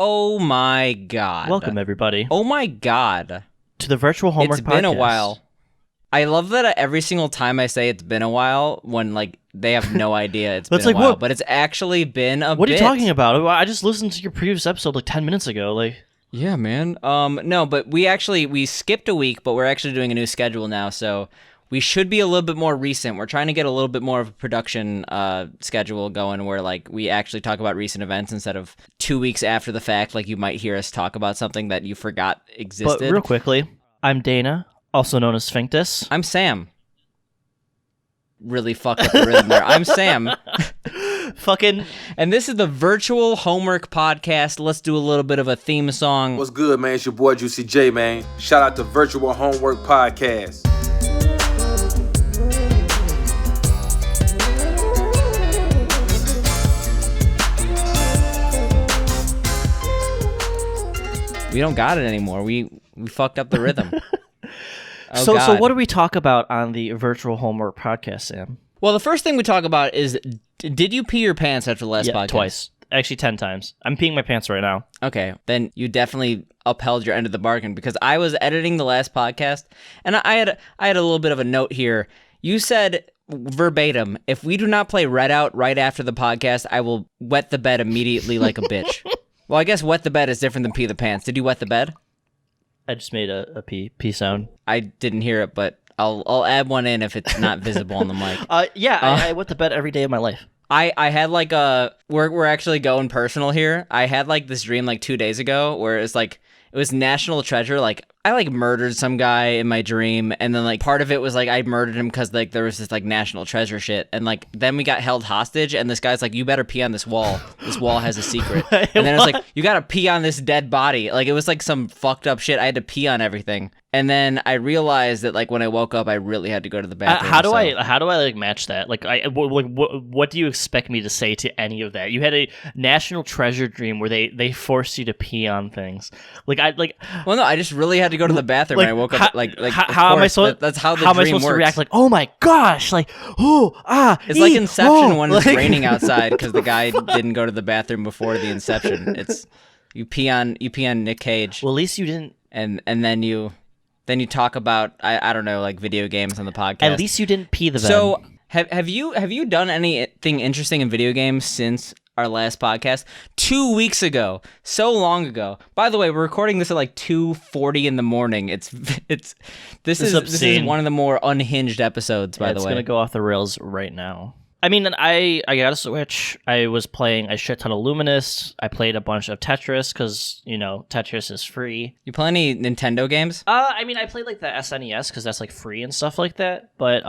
Oh my god. Welcome, everybody, Oh my god. to the Virtual Homework Podcast. It's been a while. I love that every single time I say it's been a while, when like they have no idea it's been a while, but it's actually been a bit. What are you talking about? I just listened to your previous episode like 10 minutes ago. Yeah, man. No, but we skipped a week, but we're actually doing a new schedule now, so we should be a little bit more recent. We're trying to get a little bit more of a production schedule going where like we actually talk about recent events instead of 2 weeks after the fact, like you might hear us talk about something that you forgot existed. But real quickly, I'm Dana, also known as Sphinctus. I'm Sam. Really fucked up the rhythm there. I'm Sam. And this is the Virtual Homework Podcast. Let's do a little bit of a theme song. What's good, man? It's your boy Juicy J, man. Shout out to Virtual Homework Podcast. We don't got it anymore. We fucked up the rhythm. So what do we talk about on the Virtual Homework Podcast, Sam? Well, the first thing we talk about is, did you pee your pants after the last podcast? Twice. Actually, 10 times. I'm peeing my pants right now. Okay, then you definitely upheld your end of the bargain, because I was editing the last podcast, and I had a little bit of a note here. You said verbatim, if we do not play Redout right after the podcast, I will wet the bed immediately like a bitch. Well, I guess wet the bed is different than pee the pants. Did you wet the bed? I just made a pee sound. I didn't hear it, but I'll add one in if it's not visible on the mic. I wet the bed every day of my life. I had like we're actually going personal here. I had like this dream like 2 days ago where it's like it was National Treasure. Like I like murdered some guy in my dream, and then like part of it was like I murdered him because like there was this like National Treasure shit, and like then we got held hostage, and this guy's like, you better pee on this wall. This wall has a secret. And then it was like, you gotta pee on this dead body. Like it was like some fucked up shit. I had to pee on everything. And then I realized that like when I woke up, I really had to go to the bathroom. How do I like match that? Like what do you expect me to say to any of that? You had a National Treasure dream where they forced you to pee on things. Well, no, I just really had to go to the bathroom when I woke up. How am I supposed? That's how the how dream am I supposed works. to react? Like, oh my gosh! Like, It's like Inception when it's raining outside because the guy didn't go to the bathroom before the Inception. It's you pee on Nick Cage. Well, at least you didn't. And then you talk about I don't know, like video games on the podcast. At least you didn't pee the bed. So have you done anything interesting in video games since our last podcast? 2 weeks ago, so long ago. By the way, we're recording this at like 2:40 in the morning. This is one of the more unhinged episodes. By the way, it's gonna go off the rails right now. I mean, I got a Switch. I was playing a shit ton of Luminous. I played a bunch of Tetris because, Tetris is free. You play any Nintendo games? I mean, I played like the SNES because that's like free and stuff like that. But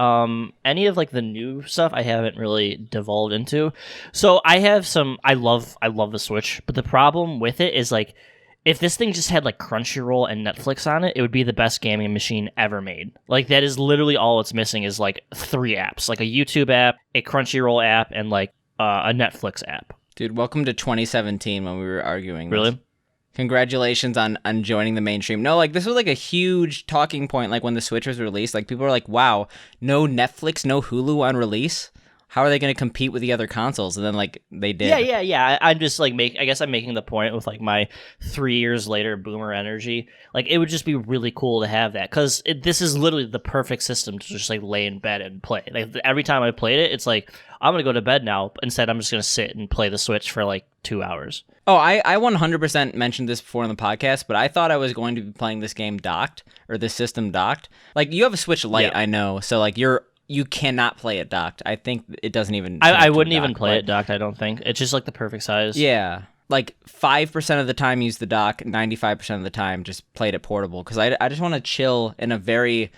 any of like the new stuff I haven't really devolved into. So I have some. I love the Switch, but the problem with it is like, if this thing just had like Crunchyroll and Netflix on it, it would be the best gaming machine ever made. Like that is literally all it's missing is like 3 apps, like a YouTube app, a Crunchyroll app, and like a Netflix app. Dude, welcome to 2017 when we were arguing this. Really? Congratulations on joining the mainstream. No, like this was like a huge talking point like when the Switch was released. Like people were like, wow, no Netflix, no Hulu on release? How are they going to compete with the other consoles? And then, like, they did. Yeah. I'm just, like, I guess I'm making the point with, like, my 3 years later boomer energy. Like, it would just be really cool to have that. Because this is literally the perfect system to just, like, lay in bed and play. Like, every time I played it, it's like, I'm going to go to bed now. Instead, I'm just going to sit and play the Switch for, like, 2 hours. Oh, I 100% mentioned this before on the podcast, but I thought I was going to be playing this game docked, or this system docked. Like, you have a Switch Lite, yeah. I know. So, like, you cannot play it docked. I think it doesn't even... I wouldn't even play it docked, I don't think. It's just like the perfect size. Yeah. Like 5% of the time use the dock, 95% of the time just played it portable. Because I just want to chill in a very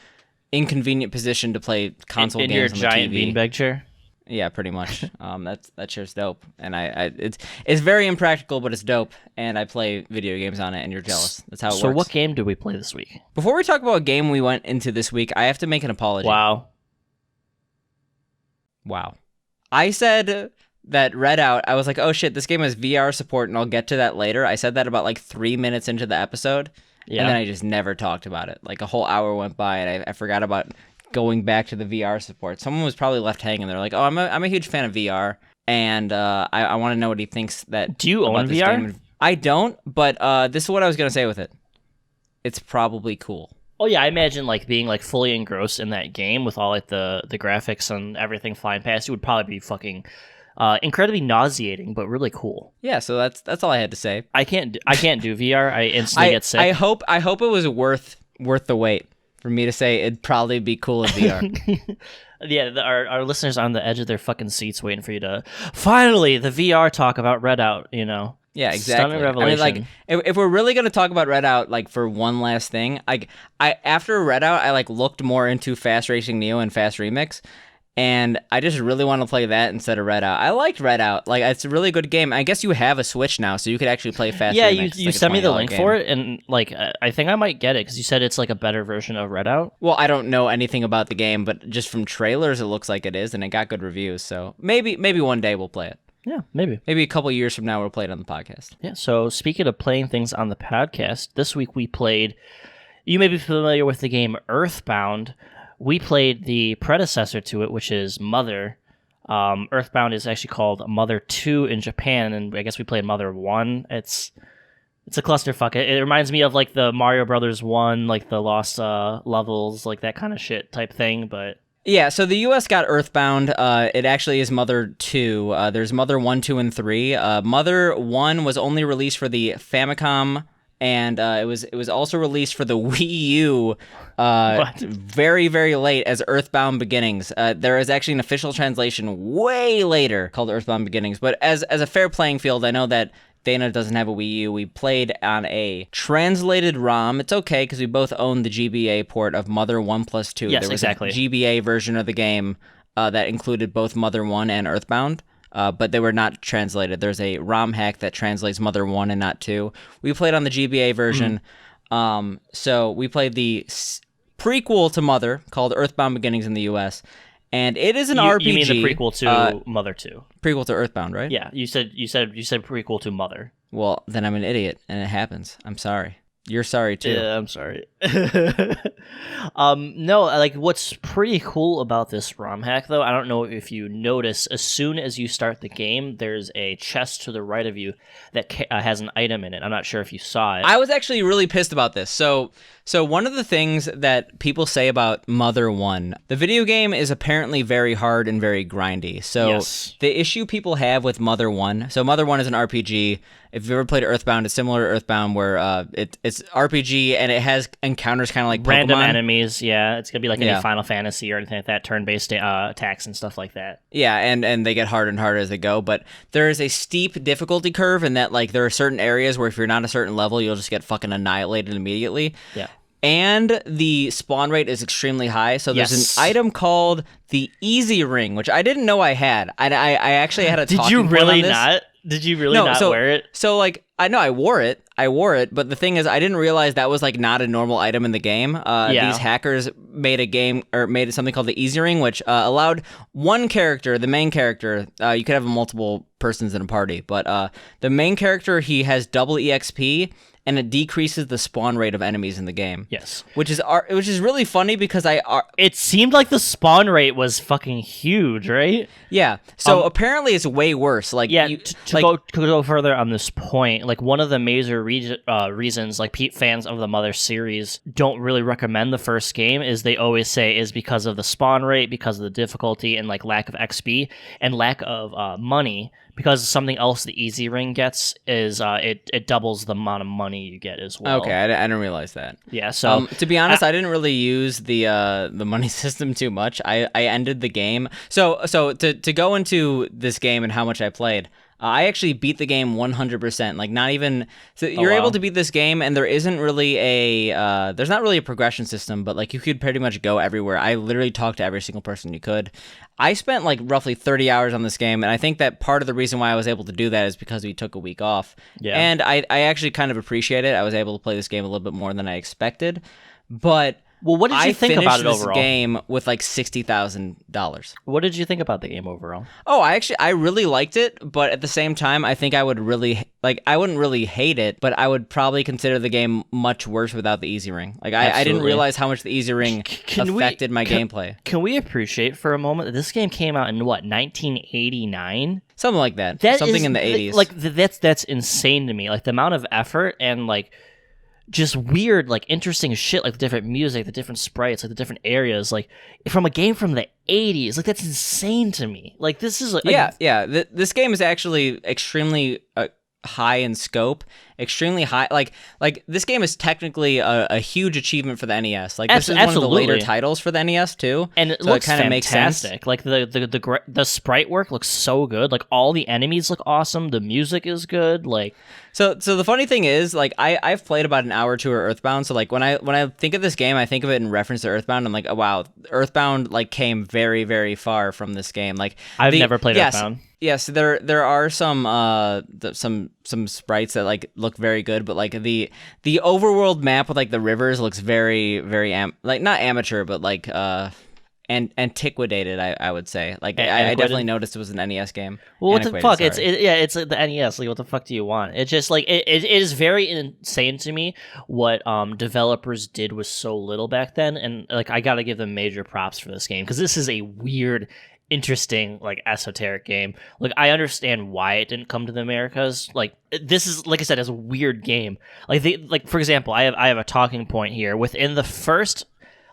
inconvenient position to play console games on the TV. In your giant beanbag chair? Yeah, pretty much. That chair's dope. And it's very impractical, but it's dope. And I play video games on it, and you're jealous. That's how it works. So what game did we play this week? Before we talk about what game we went into this week, I have to make an apology. Wow. I said that Redout, I was like, oh shit, this game has VR support, and I'll get to that later. I said that about like 3 minutes into the episode, and then I just never talked about it. Like a whole hour went by, and I forgot about going back to the VR support. Someone was probably left hanging. They're like, oh, I'm a huge fan of VR, and I want to know what he thinks that... Do you own VR? I don't, but this is what I was gonna say with it. It's probably cool. Oh yeah, I imagine like being like fully engrossed in that game with all like the graphics and everything flying past you would probably be fucking incredibly nauseating, but really cool. Yeah, so that's all I had to say. I can't do VR. I instantly get sick. I hope it was worth the wait for me to say it'd probably be cool in VR. Yeah, our listeners are on the edge of their fucking seats waiting for you to finally the VR talk about Redout. You know. Yeah, exactly. Stunning revelation. I mean, like, if we're really gonna talk about Redout, like for one last thing, I after Redout, I like looked more into Fast Racing Neo and Fast Remix, and I just really want to play that instead of Redout. I liked Redout, like it's a really good game. I guess you have a Switch now, so you could actually play Fast Yeah, Remix. you sent me the link for it, and like I think I might get it because you said it's like a better version of Redout. Well, I don't know anything about the game, but just from trailers, it looks like it is, and it got good reviews. So maybe one day we'll play it. Yeah, maybe. Maybe a couple years from now we'll play it on the podcast. Yeah, so speaking of playing things on the podcast, this week we played, you may be familiar with the game Earthbound. We played the predecessor to it, which is Mother. Earthbound is actually called Mother 2 in Japan, and I guess we played Mother 1. It's a clusterfuck. It reminds me of like the Mario Brothers 1, like the lost levels, like that kind of shit type thing, but... Yeah, so the U.S. got Earthbound. It actually is Mother 2. There's Mother 1, 2, and 3. Mother 1 was only released for the Famicom, and it was also released for the Wii U very, very late as Earthbound Beginnings. There is actually an official translation way later called Earthbound Beginnings, but as a fair playing field, I know that Dana doesn't have a Wii U. We played on a translated ROM. It's okay because we both own the GBA port of Mother 1+2. Yes, there was exactly. a GBA version of the game that included both Mother 1 and Earthbound, but they were not translated. There's a ROM hack that translates Mother 1 and not 2. We played on the GBA version. So we played the prequel to Mother called Earthbound Beginnings in the US. And it is an RPG. You mean the prequel to Mother 2? Prequel to Earthbound, right? Yeah, you said prequel to Mother. Well, then I'm an idiot, and it happens. I'm sorry. You're sorry too. Yeah, I'm sorry. No, like what's pretty cool about this ROM hack, though, I don't know if you notice, as soon as you start the game, there's a chest to the right of you that has an item in it. I'm not sure if you saw it. I was actually really pissed about this. So one of the things that people say about Mother 1, the video game is apparently very hard and very grindy. So Yes. The issue people have with Mother 1, so Mother 1 is an RPG. If you've ever played Earthbound, it's similar to Earthbound where it's RPG and it has encounters kind of like Random Pokemon. enemies, yeah. It's going to be like Yeah. any Final Fantasy or anything like that, turn-based attacks and stuff like that. Yeah, and they get harder and harder as they go, but there is a steep difficulty curve in that like there are certain areas where if you're not a certain level, you'll just get fucking annihilated immediately. Yeah. And the spawn rate is extremely high, so there's Yes. an item called the Easy Ring, which I didn't know I had. I actually had a Did talking you point really on this. not? Did you really not wear it? So like I know I wore it, but the thing is I didn't realize that was like not a normal item in the game. These hackers made made something called the Easy Ring, which allowed one character, the main character, you could have multiple persons in a party, but the main character, he has double EXP. And it decreases the spawn rate of enemies in the game. Yes. Which is really funny because It seemed like the spawn rate was fucking huge, right? yeah. So apparently it's way worse. Like Yeah, you, to go further on this point, like one of the major reasons like fans of the Mother series don't really recommend the first game is they always say is because of the spawn rate, because of the difficulty, and like lack of XP and lack of money. Because something else the Easy Ring gets is it doubles the amount of money you get as well. Okay, I didn't realize that. Yeah, so to be honest, I didn't really use the money system too much. I ended the game. So to go into this game and how much I played, I actually beat the game 100%. Like not even so you're able to beat this game, and there isn't really there's not really a progression system, but like you could pretty much go everywhere. I literally talked to every single person you could. I spent like roughly 30 hours on this game, and I think that part of the reason why I was able to do that is because we took a week off. Yeah. And I actually kind of appreciate it. I was able to play this game a little bit more than I expected. But Well, what did you think about it I finished overall? this game with like $60,000. What did you think about the game overall? Oh, I really liked it, but at the same time, I think I would really I wouldn't really hate it, but I would probably consider the game much worse without the easy ring. Like I didn't Absolutely. realize how much the easy ring affected my gameplay. Can we appreciate for a moment that this game came out in what, 1989? Something like that. That Something is, in the 80s. Like that's insane to me. Like the amount of effort and like just weird, like interesting shit, like the different music, the different sprites, like the different areas, like from a game from the 80s. Like that's insane to me. Like this is like, yeah. This game is actually extremely high in scope, extremely high. Like this game is technically a huge achievement for the NES. Like this is one of the later titles for the NES too, and it so looks kind of makes sense. fantastic. Like the sprite work looks so good. Like all the enemies look awesome. The music is good. Like so the funny thing is, like I've played about an hour or two of Earthbound. So like when I think of this game, I think of it in reference to Earthbound. I'm like, oh wow, Earthbound like came very very far from this game. Like I've never played Earthbound. Yes, there are some sprites that like look very good, but like the overworld map with like the rivers looks very like not amateur, but like antiquated. I would say like I definitely noticed it was an NES game. Well, what the fuck? Sorry. It's like the NES. Like what the fuck do you want? It's just like it is very insane to me what developers did with so little back then, and like I got to give them major props for this game because this is a weird, interesting, like esoteric game. Like I understand why it didn't come to the Americas. Like this is, like I said, it's a weird game. Like for example, I have a talking point here. Within the first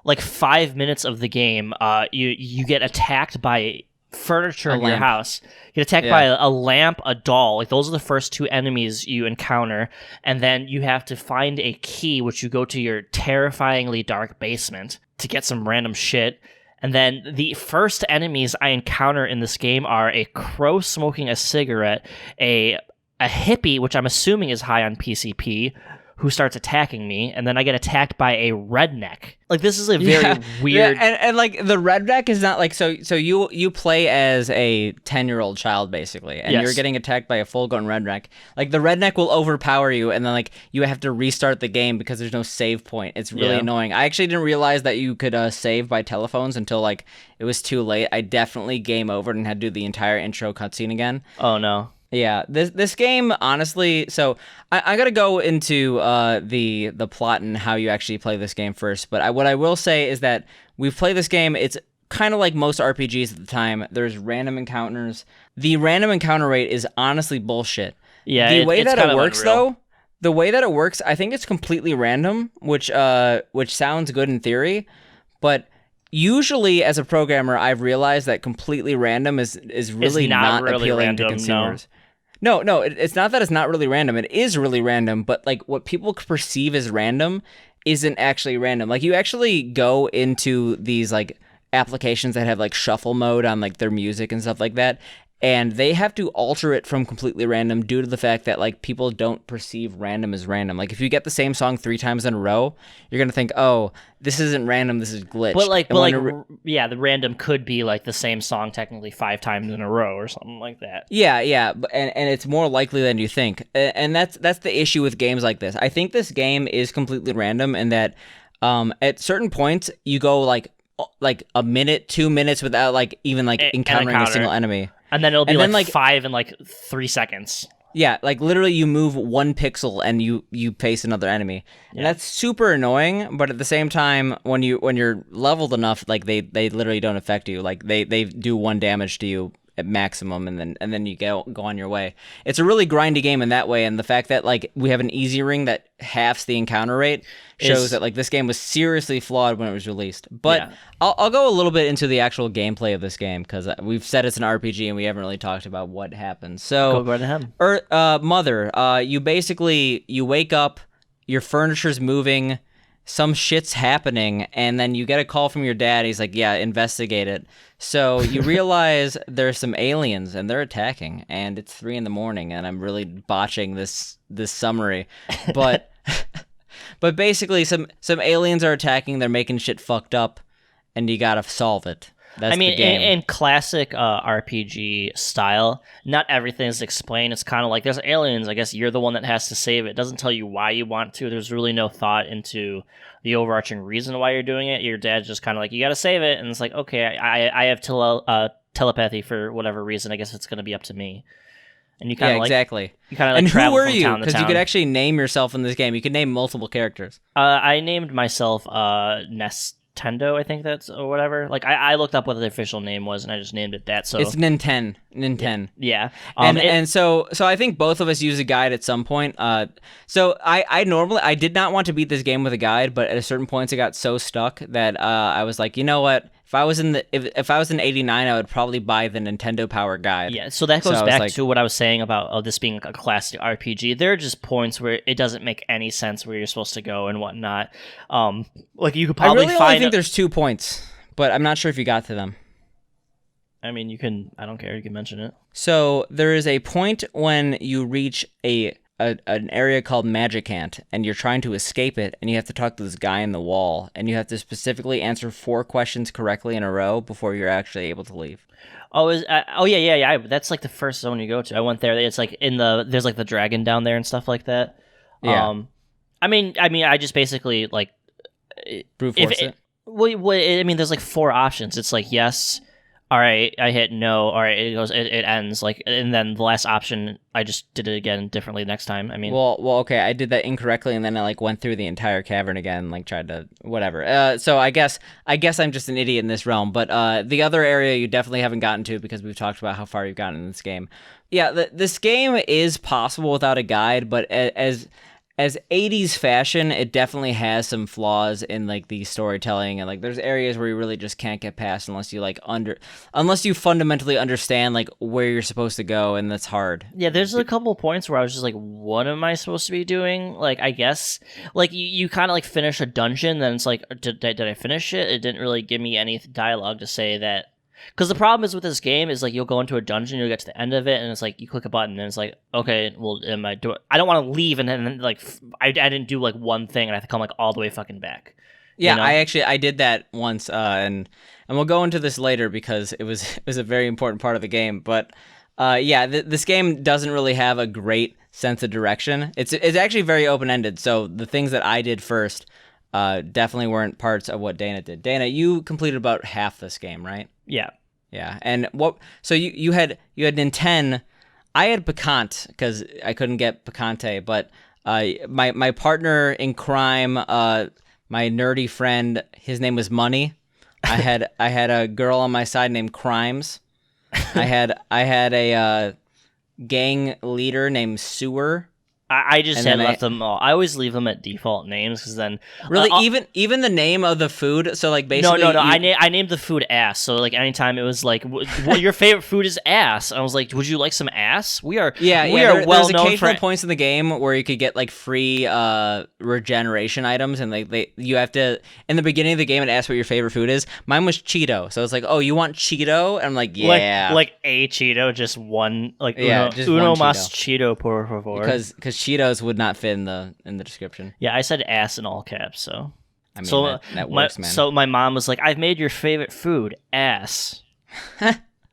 like 5 minutes of the game, you get attacked by furniture in your house. You get attacked by a lamp, a doll. Like those are the first two enemies you encounter, and then you have to find a key, which you go to your terrifyingly dark basement to get some random shit. And then the first enemies I encounter in this game are a crow smoking a cigarette, a hippie, which I'm assuming is high on PCP, who starts attacking me, and then I get attacked by a redneck. Like this is a very weird. Yeah, and like the redneck is not like so you play as a 10-year-old child basically, and you're getting attacked by a full-grown redneck. Like the redneck will overpower you, and then like you have to restart the game because there's no save point. It's really annoying. I actually didn't realize that you could save by telephones until like it was too late. I definitely game overed and had to do the entire intro cutscene again. Oh no. Yeah, this game, honestly, so I gotta go into the plot and how you actually play this game first, but what I will say is that we've played this game, it's kind of like most RPGs at the time. There's random encounters. The random encounter rate is honestly bullshit. Yeah, the way that it works, unreal. though, the way that it works, I think it's completely random, which sounds good in theory, but usually as a programmer, I've realized that completely random is really not really appealing random, to consumers. No, it's not that it's not really random. It is really random, but like what people perceive as random isn't actually random. Like you actually go into these like applications that have like shuffle mode on like their music and stuff like that, and they have to alter it from completely random due to the fact that like people don't perceive random as random. Like if you get the same song 3 times in a row, you're gonna think, oh, this isn't random, this is glitched. Yeah, the random could be like the same song technically 5 times in a row or something like that. Yeah, and it's more likely than you think, and that's the issue with games like this. I think this game is completely random, and that at certain points you go like a minute, 2 minutes without like even like encountering a single enemy. And then it'll be like 5 in like 3 seconds. Yeah, like literally you move 1 pixel and you face another enemy. And that's super annoying, but at the same time when you're leveled enough, like they literally don't affect you. Like they do 1 damage to you at maximum, and then you go on your way. It's a really grindy game in that way, and the fact that like we have an easy ring that halves the encounter rate shows that like this game was seriously flawed when it was released. But I'll go a little bit into the actual gameplay of this game because we've said it's an RPG and we haven't really talked about what happens. So go right ahead. Mother, you basically you wake up, your furniture's moving, some shit's happening, and then you get a call from your dad. He's like, yeah, investigate it. So you realize there's some aliens and they're attacking, and it's 3 a.m, and I'm really botching this summary, but but basically some aliens are attacking. They're making shit fucked up, and you gotta solve it. That's I mean, the game. in classic RPG style, not everything is explained. It's kind of like there's aliens. I guess you're the one that has to save it. It doesn't tell you why you want to. There's really no thought into the overarching reason why you're doing it. Your dad's just kind of like, you got to save it. And it's like, okay, I have telepathy for whatever reason. I guess it's going to be up to me. And you kind of exactly. You kind of like and travel who were from you? town to Because you town. could actually name yourself in this game. You could name multiple characters. I named myself Nestendo, I think that's or whatever. Like I looked up what the official name was, and I just named it that. So It's Ninten. yeah. And so I think both of us use a guide at some point. So I normally I did not want to beat this game with a guide, but at a certain point I got so stuck that I was like, you know what? If I was in '89, I would probably buy the Nintendo Power Guide. Yeah, so that goes I was back like- to what I was saying about this being a classic RPG. There are just points where it doesn't make any sense where you're supposed to go and whatnot. Like you could I probably really only find. think there's 2 points, but I'm not sure if you got to them. I mean, you can. I don't care. You can mention it. So there is a point when you reach an area called Magicant, and you're trying to escape it, and you have to talk to this guy in the wall, and you have to specifically answer 4 questions correctly in a row before you're actually able to leave. Oh, yeah. That's like the first zone you go to. I went there. It's like there's like the dragon down there and stuff like that. Yeah. I mean, I just basically like Brute force it. I mean, there's like 4 options. It's like yes, all right. I hit no. All right, it ends like, and then the last option I just did it again differently next time. I mean, Well, okay, I did that incorrectly, and then I like went through the entire cavern again, like tried to whatever. So I guess I'm just an idiot in this realm. But the other area you definitely haven't gotten to because we've talked about how far you've gotten in this game. Yeah, this game is possible without a guide, but as 80s fashion, it definitely has some flaws in like the storytelling, and like there's areas where you really just can't get past unless you unless you fundamentally understand like where you're supposed to go, and that's hard. yeah, there's a couple of points where I was just like, what am I supposed to be doing? Like, I guess, like, you kind of, like, finish a dungeon, then it's like, did I finish it? It didn't really give me any dialogue to say that. Because the problem is with this game is, like, you'll go into a dungeon, you'll get to the end of it, and it's like, you click a button, and it's like, okay, well, I don't want to leave, and then, like, I didn't do, like, one thing, and I have to come, like, all the way fucking back. Yeah, You know? I did that once, and we'll go into this later because it was a very important part of the game. But yeah, this game doesn't really have a great sense of direction. It's actually very open ended. So the things that I did first definitely weren't parts of what Dana did. Dana, you completed about half this game, right? Yeah. Yeah, and what? So you had Nintendo. I had Picante because I couldn't get Picante, but my partner in crime, my nerdy friend, his name was Money. I had a girl on my side named Crimes. I had a gang leader named Sewer. I just And had then left them all. I always leave them at default names because then Really, even the name of the food. So like no. basically, I named the food ass. So like anytime it was like, well, your favorite food is ass. I was like, would you like some ass? We are Yeah, well there's known occasional for. points in the game where you could get like free regeneration items, and you have to in the beginning of the game it asks what your favorite food is. Mine was Cheeto, so it's like, oh, you want Cheeto? And I'm like, yeah, Like a Cheeto, just one. Like Yeah, just uno one mas Cheeto, por favor. because Cheetos would not fit in the description. Yeah, I said ass in all caps. So I mean, so that works, man. So my mom was like, "I've made your favorite food, ass."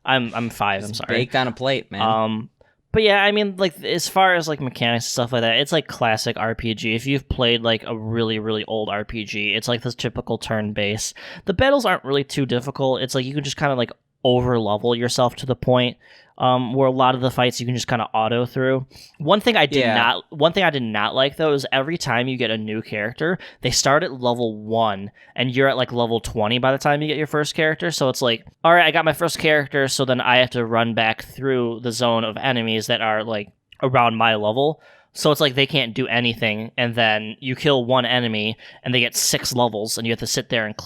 I'm 5. I'm sorry. Baked on a plate, man. But yeah, I mean, like as far as like mechanics and stuff like that, it's like classic RPG. If you've played like a really really old RPG, it's like this typical turn based. The battles aren't really too difficult. It's like you can just kind of like over level yourself to the point where a lot of the fights you can just kind of auto through. One thing I did not like though is every time you get a new character, they start at level 1 and you're at like level 20 by the time you get your first character. So it's like, all right, I got my first character, so then I have to run back through the zone of enemies that are like around my level. So it's like they can't do anything, and then you kill one enemy and they get 6 levels, and you have to sit there and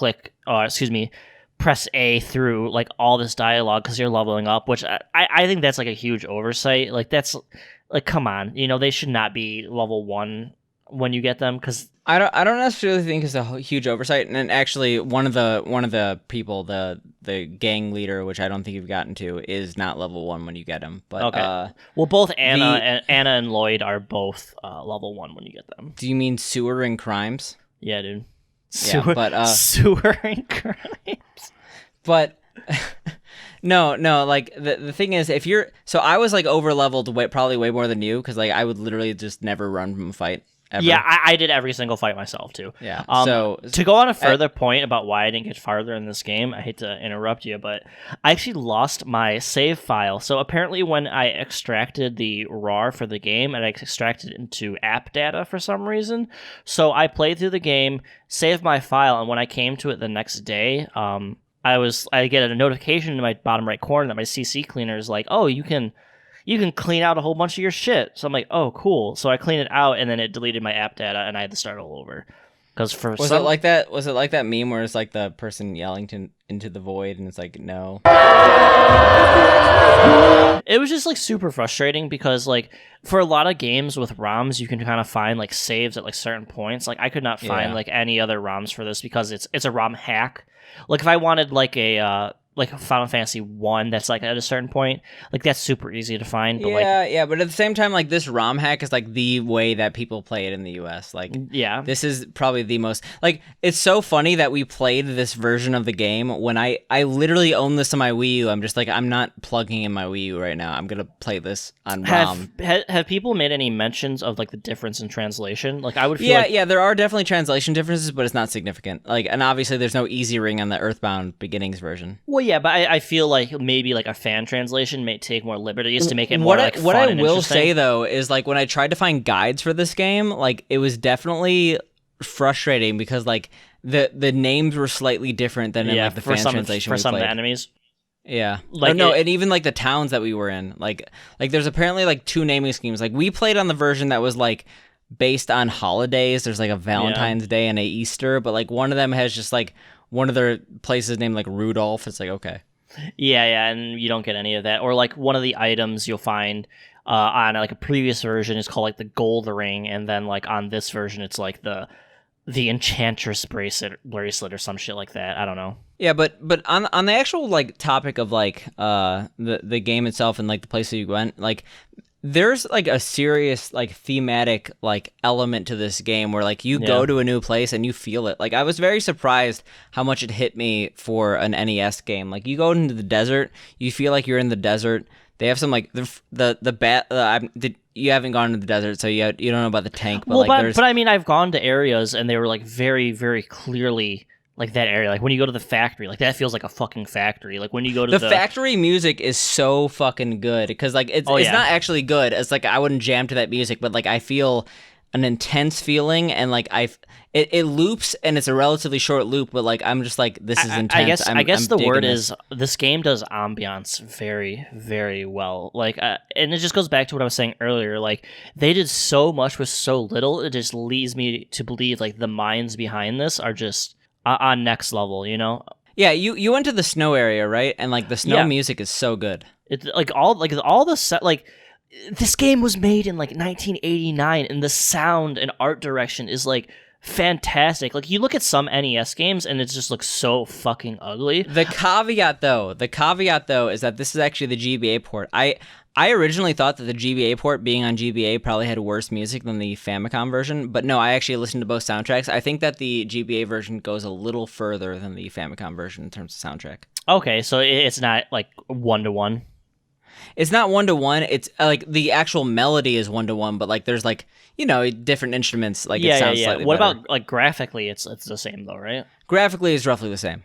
press A through like all this dialogue because you're leveling up, which I think that's like a huge oversight. Like that's like, come on, they should not be level 1 when you get them because I don't necessarily think it's a huge oversight. And actually, one of the people, the gang leader, which I don't think you've gotten to, is not level 1 when you get him. But okay, well, both Anna and Lloyd are both level 1 when you get them. Do you mean Sewer and Crimes? Yeah, dude. Yeah, but Sewer and crimes. But No, like the thing is, if you're so I was like over leveled probably way more than you because like I would literally just never run from a fight ever. Yeah, I did every single fight myself too. Yeah. So to go on a further point about why I didn't get farther in this game, I hate to interrupt you, but I actually lost my save file. So apparently, when I extracted the RAR for the game, and I extracted it into app data for some reason, so I played through the game, saved my file, and when I came to it the next day, I get a notification in my bottom right corner that my CC cleaner is like, oh, you can clean out a whole bunch of your shit. So I'm like, oh, cool. So I cleaned it out, and then it deleted my app data, and I had to start all over. Because was it like that? Was it like that meme where it's like the person yelling into the void, and it's like, no. It was just like super frustrating because like for a lot of games with ROMs, you can kind of find like saves at like certain points. Like I could not find like any other ROMs for this because it's a ROM hack. Like if I wanted like a Final Fantasy 1 that's like at a certain point, like that's super easy to find. But but at the same time, like this ROM hack is like the way that people play it in the US. Like this is probably the most like it's so funny that we played this version of the game when I literally own this on my Wii U. I'm just like I'm not plugging in my Wii U right now. I'm gonna play this on ROM. Have people made any mentions of like the difference in translation? Like I would feel yeah, there are definitely translation differences, but it's not significant. Like and obviously there's no easy ring on the Earthbound beginnings version. Well, yeah, but I feel like maybe like a fan translation may take more liberties to make it more like fun what I and will interesting. say though is like when I tried to find guides for this game, like it was definitely frustrating because like the names were slightly different than in like the fan translation for some of the enemies. Yeah. Like and even like the towns that we were in, like there's apparently like two naming schemes. Like we played on the version that was like based on holidays. There's like a Valentine's Day and a Easter, but like one of them has just like one of their places named like Rudolph. It's like okay. Yeah, and you don't get any of that. Or like one of the items you'll find on like a previous version is called like the gold ring, and then like on this version it's like the enchantress bracelet or some shit like that. I don't know. Yeah, but on the actual like topic of like the game itself and like the places you went, like there's like a serious like thematic like element to this game where like you go to a new place and you feel it. Like I was very surprised how much it hit me for an NES game. Like you go into the desert, you feel like you're in the desert. They have some like you haven't gone to the desert, so you don't know about the tank. But but I mean I've gone to areas and they were like very very clearly. Like that area, like when you go to the factory, like that feels like a fucking factory. Like when you go to the factory music is so fucking good because like it's not actually good. It's like I wouldn't jam to that music, but like I feel an intense feeling and like it loops and it's a relatively short loop, but like I'm just like this is intense. I guess the word is this game does ambiance very very well. Like and it just goes back to what I was saying earlier. Like they did so much with so little. It just leads me to believe like the minds behind this are just. On next level, you know. Yeah, you went to the snow area, right? And like the snow music is so good. It's like all the set like this game was made in like 1989, and the sound and art direction is like fantastic. Like you look at some NES games, and it just looks so fucking ugly. The caveat though, is that this is actually the GBA port. I originally thought that the GBA port being on GBA probably had worse music than the Famicom version, but no, I actually listened to both soundtracks. I think that the GBA version goes a little further than the Famicom version in terms of soundtrack. Okay, so it's not like 1-to-1. It's not 1-to-1. It's like the actual melody is 1-to-1, but like there's like, you know, different instruments. Like it sounds slightly What better. about like graphically? It's the same though, right? Graphically, it's roughly the same.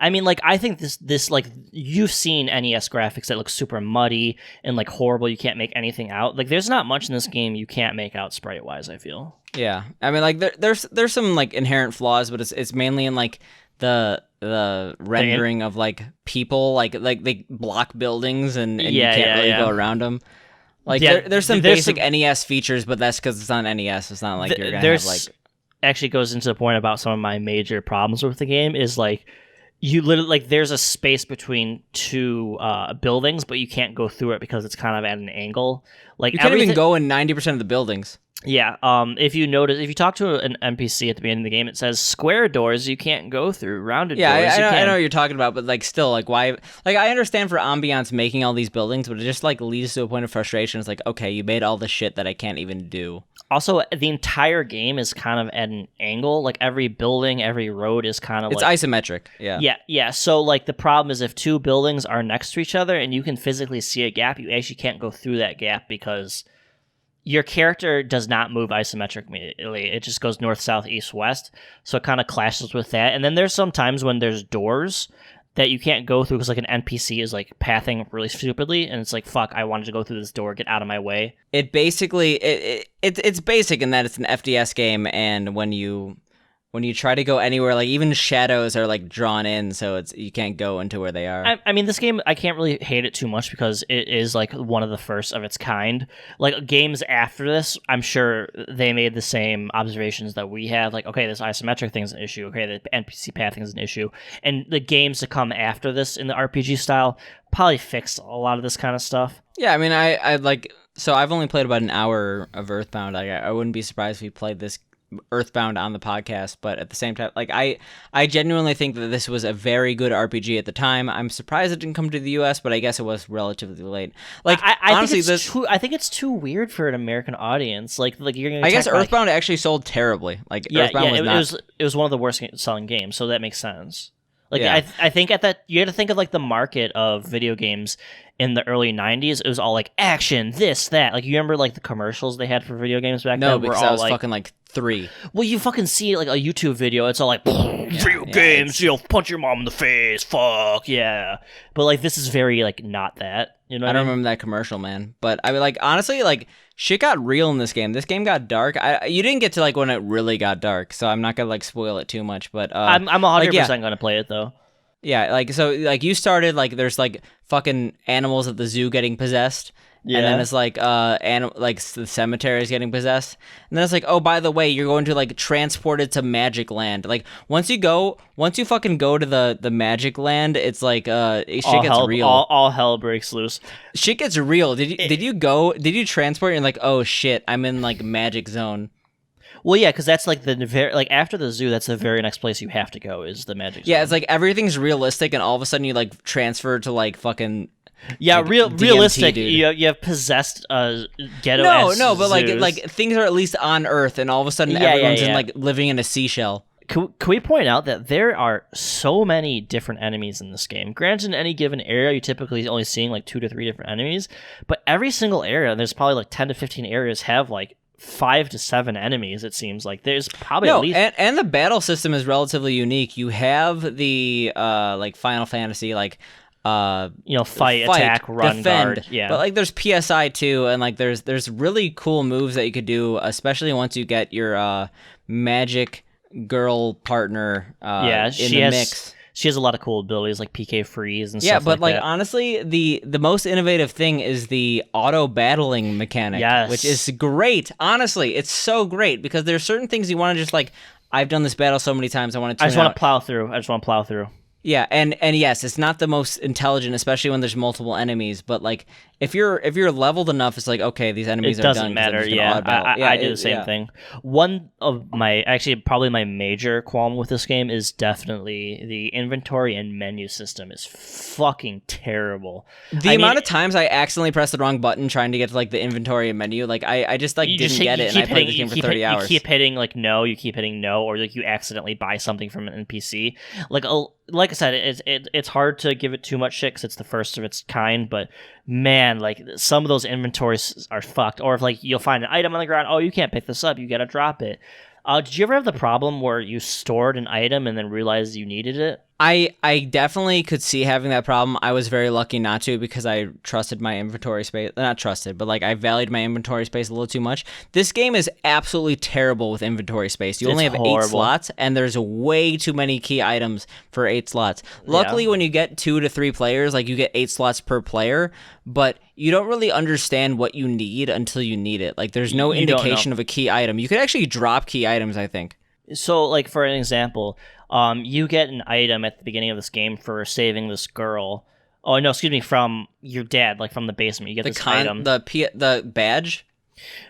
I mean, like, I think this like, you've seen NES graphics that look super muddy and, like, horrible. You can't make anything out. Like, there's not much in this game you can't make out sprite-wise, I feel. Yeah. I mean, like, there's some, like, inherent flaws, but it's mainly in, like, the rendering of, like, people. Like they block buildings and you can't really go around them. Like, there's some basic NES features, but that's because it's on NES. It's not like you're going to have, like... Actually goes into the point about some of my major problems with the game is, like... You literally, like, there's a space between two buildings, but you can't go through it because it's kind of at an angle. Like you can't even go in 90% of the buildings. Yeah. If you talk to an NPC at the beginning of the game, it says square doors you can't go through, rounded Yeah, doors you I can. know what you're talking about, but like still, like why? Like I understand for ambiance making all these buildings, but it just like leads to a point of frustration. It's like, okay, you made all this shit that I can't even do. Also, the entire game is kind of at an angle. Like every building, every road is kind of It's like isometric. Yeah. yeah. So like the problem is if two buildings are next to each other and you can physically see a gap, you actually can't go through that gap because your character does not move isometrically. It just goes north, south, east, west. So it kind of clashes with that. And then there's some times when there's doors that you can't go through because like an NPC is like pathing really stupidly, and it's like, fuck, I wanted to go through this door, get out of my way. It basically it's basic in that it's an FDS game, and when you try to go anywhere, like even shadows are like drawn in, so it's you can't go into where they are. I mean, this game, I can't really hate it too much because it is like one of the first of its kind. Like games after this, I'm sure they made the same observations that we have. Like, okay, this isometric thing is an issue. Okay, the NPC pathing is an issue. And the games to come after this in the RPG style probably fixed a lot of this kind of stuff. Yeah, I mean, I like, so I've only played about an hour of Earthbound. I wouldn't be surprised if we played this Earthbound on the podcast, but at the same time, like I genuinely think that this was a very good RPG at the time. I'm surprised it didn't come to the US, but I guess it was relatively late. Like I honestly, I think it's too weird for an American audience. Like you're gonna. I guess Earthbound actually sold terribly. Like Earthbound it was one of the worst selling games, so that makes sense. Like Yeah. I think at that you had to think of like the market of video games in the early 90s. It was all like action, this, that. Like you remember like the commercials they had for video games back then? No, because were all I was like, fucking like 3. well, you fucking see like a YouTube video. It's all like video games, punch your mom in the face, fuck yeah. But like this is very like not that. You know, I don't remember that commercial, man. But I mean, like honestly, like shit got real in this game. This game got dark. You didn't get to like when it really got dark, so I'm not gonna like spoil it too much. But I'm 100% gonna play it though. Yeah, like so, like you started like there's like fucking animals at the zoo getting possessed. Yeah. And then it's like like the cemetery is getting possessed. And then it's like, oh, by the way, you're going to like transported to Magic Land. Like once you fucking go to the Magic Land, it's like shit gets real. All hell breaks loose. Shit gets real. Did you transport and like, oh shit, I'm in like Magic Zone. Well, yeah, because that's like the very like after the zoo, that's the very next place you have to go is the Magic Zone. Yeah, it's like everything's realistic, and all of a sudden you like transfer to like fucking. Yeah, like realistic. dude. You have possessed ghetto. No, but zoos. like things are at least on Earth, and all of a sudden everyone's in like living in a seashell. Can we point out that there are so many different enemies in this game? Granted, in any given area, you're typically only seeing like 2 to 3 different enemies, but every single area, there's probably like 10 to 15 areas have like 5 to 7 enemies. It seems like there's probably at least. And the battle system is relatively unique. You have the like Final Fantasy like. Fight, attack, run, defend, guard. Yeah, but like there's PSI too, and like there's really cool moves that you could do, especially once you get your magic girl partner. Mix. She has a lot of cool abilities like PK freeze and stuff. Yeah, but like that. honestly, the most innovative thing is the auto battling mechanic, which is great. Honestly, it's so great because there's certain things you want to just like. I've done this battle so many times. I just want to plow through. Yeah, and yes, it's not the most intelligent, especially when there's multiple enemies. But like, if you're leveled enough, it's like okay, these enemies are done. It doesn't matter. Yeah, I do the same thing. One of probably my major qualm with this game is definitely the inventory and menu system is fucking terrible. The amount of times I accidentally pressed the wrong button trying to get to like the inventory and menu, like I just like didn't get it, and I played this game for 30 hours. You keep hitting like no, you keep hitting no, or like you accidentally buy something from an NPC. Like I said, it's hard to give it too much shit because it's the first of its kind, but man, like some of those inventories are fucked. Or if like you'll find an item on the ground, oh, you can't pick this up, you gotta drop it. Did you ever have the problem where you stored an item and then realized you needed it? I definitely could see having that problem. I was very lucky not to because I trusted my inventory space. Not trusted, but like I valued my inventory space a little too much. This game is absolutely terrible with inventory space. You only have horrible. 8 slots, and there's way too many key items for 8 slots. Luckily, when you get 2 to 3 players, like you get 8 slots per player, but you don't really understand what you need until you need it. Like there's no indication of a key item. You could actually drop key items, I think. So, like for an example, you get an item at the beginning of this game for saving this girl. Oh no, excuse me, from your dad, like from the basement. You get this item. The badge.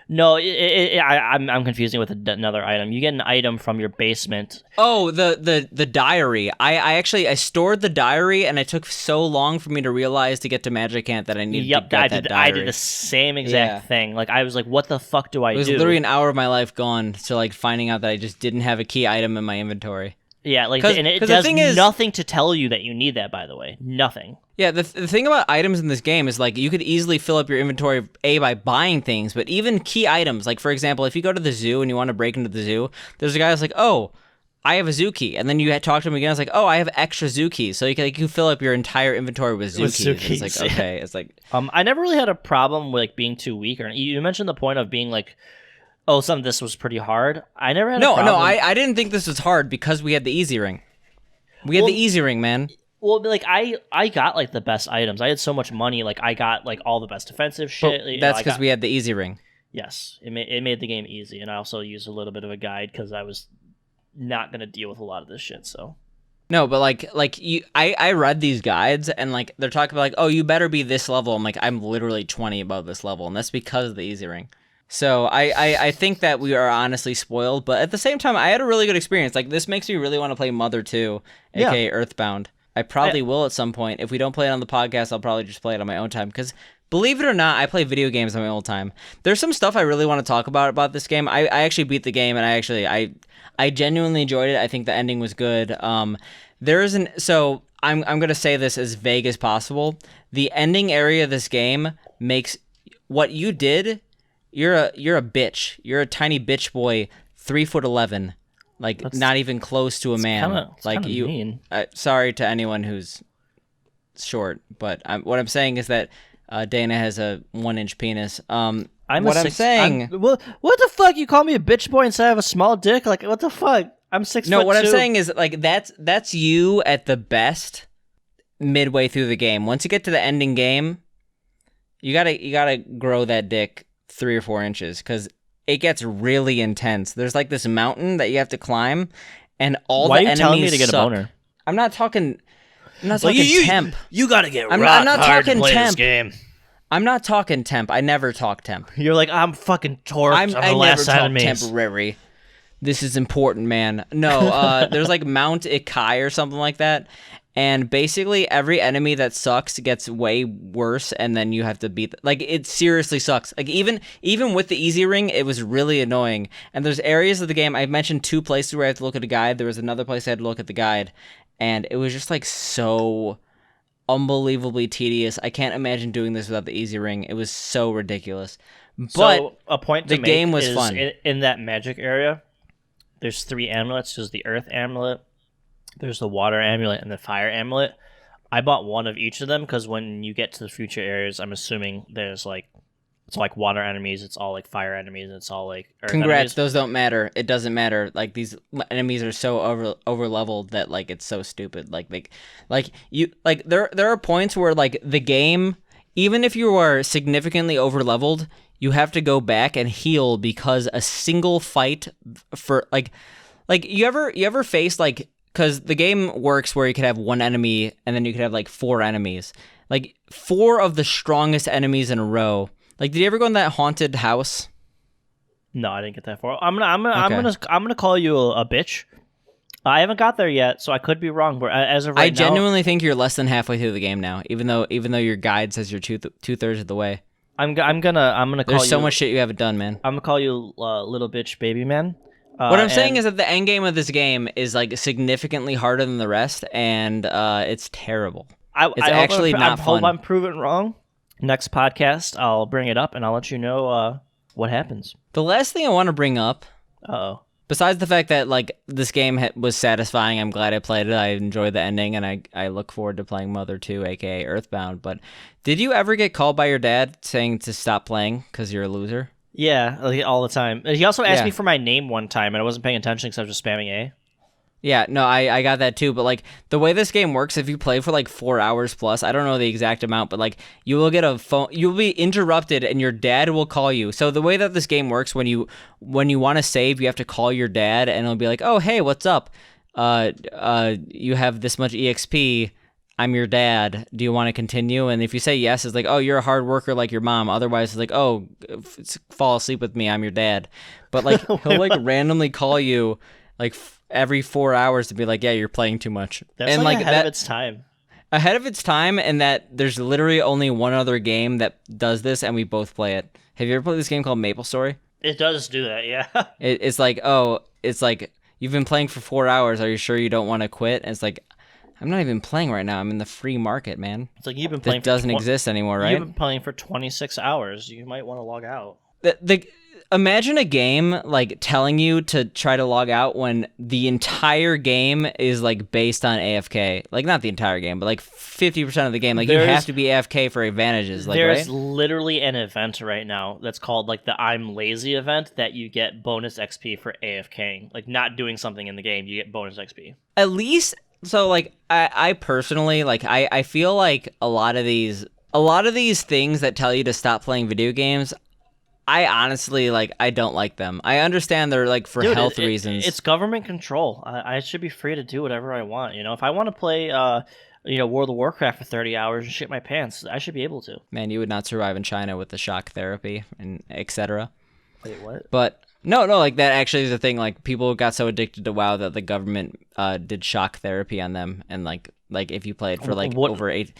No, I'm confusing with another item. You get an item from your basement. Oh, the diary. I stored the diary, and it took so long for me to realize to get to Magic Ant that I needed to get that diary. I did the same exact thing. Like, I was like, what the fuck do I do? It was literally an hour of my life gone to like finding out that I just didn't have a key item in my inventory. Yeah, like, and it does nothing to tell you that you need that, by the way. Nothing. Yeah, the thing about items in this game is, like, you could easily fill up your inventory, by buying things, but even key items, like, for example, if you go to the zoo and you want to break into the zoo, there's a guy that's like, oh, I have a zoo key, and then you talk to him again, it's like, oh, I have extra zoo keys, so you can fill up your entire inventory with zoo keys. It's like, okay, it's like... I never really had a problem with, like, being too weak, or you mentioned the point of being, like, oh, some of this was pretty hard. I never had a problem. No, I didn't think this was hard because we had the easy ring. We had the easy ring, man. Well, like, I got, like, the best items. I had so much money, like, I got, like, all the best defensive shit. But that's because we had the easy ring. Yes, it made the game easy, and I also used a little bit of a guide because I was not going to deal with a lot of this shit, so... No, but I read these guides, and like they're talking about like, oh, you better be this level. I'm like, I'm literally 20 above this level, and that's because of the easy ring. So I think that we are honestly spoiled, but at the same time, I had a really good experience. Like, this makes me really want to play Mother 2, aka Earthbound. I probably will at some point. If we don't play it on the podcast, I'll probably just play it on my own time, because believe it or not, I play video games on my own time. There's some stuff I really want to talk about this game. I actually beat the game, and I genuinely enjoyed it. I think the ending was good. So I'm gonna say this as vague as possible. The ending area of this game makes what you did. You're a bitch. You're a tiny bitch boy, 3'11", like not even close to a man. Like you. Mean. Sorry to anyone who's short, but what I'm saying is that Dana has a 1-inch penis. What the fuck? You call me a bitch boy instead of a small dick? Like, what the fuck? I'm 6'2". No, what I'm saying is like that's you at the best midway through the game. Once you get to the ending game, you gotta grow that dick 3 or 4 inches, because it gets really intense. There's like this mountain that you have to climb, and the enemies telling me to get suck. a boner? I'm not talking temp. You gotta get I'm not hard talking to play temp. this game. I'm not talking temp. I never talk temp. You're like, I'm fucking torqued on the last side of me. Temporary. This is important, man. No, there's like Mount Ikai or something like that. And basically every enemy that sucks gets way worse, and then you have to beat like, it seriously sucks. Like, even with the easy ring, it was really annoying. And there's areas of the game, I mentioned 2 places where I have to look at a guide. There was another place I had to look at the guide, and it was just like so unbelievably tedious. I can't imagine doing this without the easy ring. It was so ridiculous. But so a point to the make game was is fun. In that magic area, there's 3 amulets. There's the earth amulet, there's the water amulet, and the fire amulet. I bought one of each of them because when you get to the future areas, I'm assuming there's like, it's like water enemies, it's all like fire enemies, and it's all like earth Congrats, enemies. those don't matter. It doesn't matter. Like, these enemies are so over leveled that like it's so stupid. There are points where like the game, even if you are significantly over leveled, you have to go back and heal because a single fight for like you ever face like, because the game works where you could have 1 enemy and then you could have like 4 enemies, like 4 of the strongest enemies in a row. Like, did you ever go in that haunted house? No, I didn't get that far. I'm gonna call you a bitch. I haven't got there yet, so I could be wrong. But as of right now, I genuinely think you're less than halfway through the game now, even though your guide says you're 2/3 of the way. I'm gonna call you. There's so much shit you haven't done, man. I'm gonna call you little bitch baby man. What I'm saying is that the end game of this game is like significantly harder than the rest, and it's terrible. It's actually not fun. I hope I'm proven wrong. Next podcast, I'll bring it up and I'll let you know what happens. The last thing I want to bring up, besides the fact that like this game was satisfying, I'm glad I played it. I enjoyed the ending, and I look forward to playing Mother 2, aka Earthbound. But did you ever get called by your dad saying to stop playing because you're a loser? Yeah, like, all the time. He also asked me for my name one time, and I wasn't paying attention because I was just spamming A. Yeah, no, I got that too, but like the way this game works, if you play for like 4 hours plus, I don't know the exact amount, but like you will get a phone, you'll be interrupted and your dad will call you. So the way that this game works, when you want to save, you have to call your dad and it'll be like, oh, hey, what's up? You have this much EXP. I'm your dad. Do you want to continue? And if you say yes, it's like, oh, you're a hard worker like your mom. Otherwise, it's like, oh, fall asleep with me. I'm your dad. But like he'll like randomly call you like every 4 hours to be like, yeah, you're playing too much. That's and like ahead of its time. Ahead of its time, and that there's literally only one other game that does this, and we both play it. Have you ever played this game called MapleStory? It does do that, yeah. It's like, oh, it's like, you've been playing for 4 hours. Are you sure you don't want to quit? And it's like, I'm not even playing right now. I'm in the free market, man. It's like you've been playing. That doesn't exist anymore, right? You've been playing for 26 hours. You might want to log out. Imagine a game like telling you to try to log out when the entire game is like based on AFK. Like not the entire game, but like 50% of the game. Like you have to be AFK for advantages. Like there's right? literally an event right now that's called like the I'm Lazy event that you get bonus XP for AFKing. Like not doing something in the game, you get bonus XP. At least. So like I personally like I feel like a lot of these things that tell you to stop playing video games, I honestly like I don't like them. I understand they're like for health reasons. It's government control. I should be free to do whatever I want. You know, if I want to play World of Warcraft for 30 hours and shit my pants, I should be able to. Man, you would not survive in China with the shock therapy and etc. Wait, what? But no, like that actually is a thing. Like people got so addicted to WoW that the government did shock therapy on them, and like if you played for like over 8.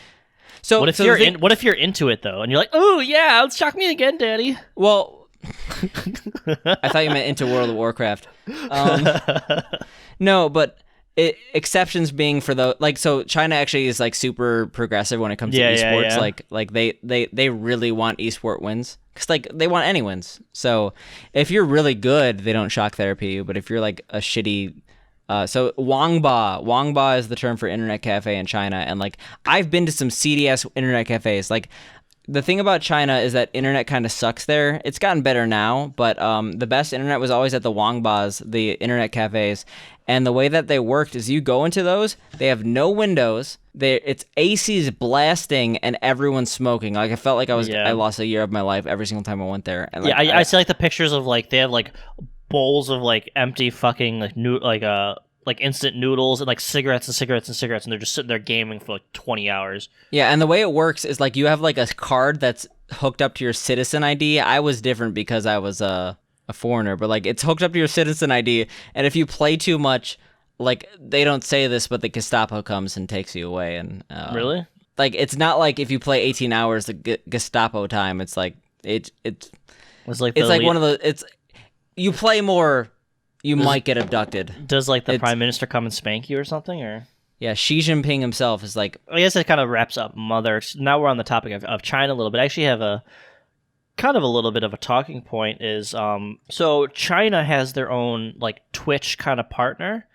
So what if what if you're into it though, and you're like, oh yeah, let's shock me again, Daddy? Well, I thought you meant into World of Warcraft. No, but exceptions being for the like. So China actually is like super progressive when it comes to esports. Yeah. Like they really want esport wins. Because, like, they want any wins. So, if you're really good, they don't shock therapy you. But if you're, like, a shitty... so, Wangba is the term for internet cafe in China. And, like, I've been to some seedy-ass internet cafes. Like, the thing about China is that internet kind of sucks there. It's gotten better now. But the best internet was always at the Wangbas, the internet cafes. And the way that they worked is you go into those, they have no windows. It's AC's blasting and everyone's smoking. Like I felt like I lost a year of my life every single time I went there. And like, I see like the pictures of like they have like bowls of like empty fucking like instant noodles and like cigarettes and they're just sitting there gaming for like 20 hours. Yeah, and the way it works is like you have like a card that's hooked up to your citizen ID. I was different because I was a foreigner, but like it's hooked up to your citizen ID, and if you play too much, like they don't say this, but the Gestapo comes and takes you away. And really, like it's not like if you play 18 hours the Gestapo time. It's like it's like one of the you play more, you might get abducted. Does like the prime minister come and spank you or something, or? Yeah, Xi Jinping himself is like. I guess it kind of wraps up Mother. Now we're on the topic of China a little bit. I actually have a little bit of a talking point is so China has their own like Twitch kind of partner.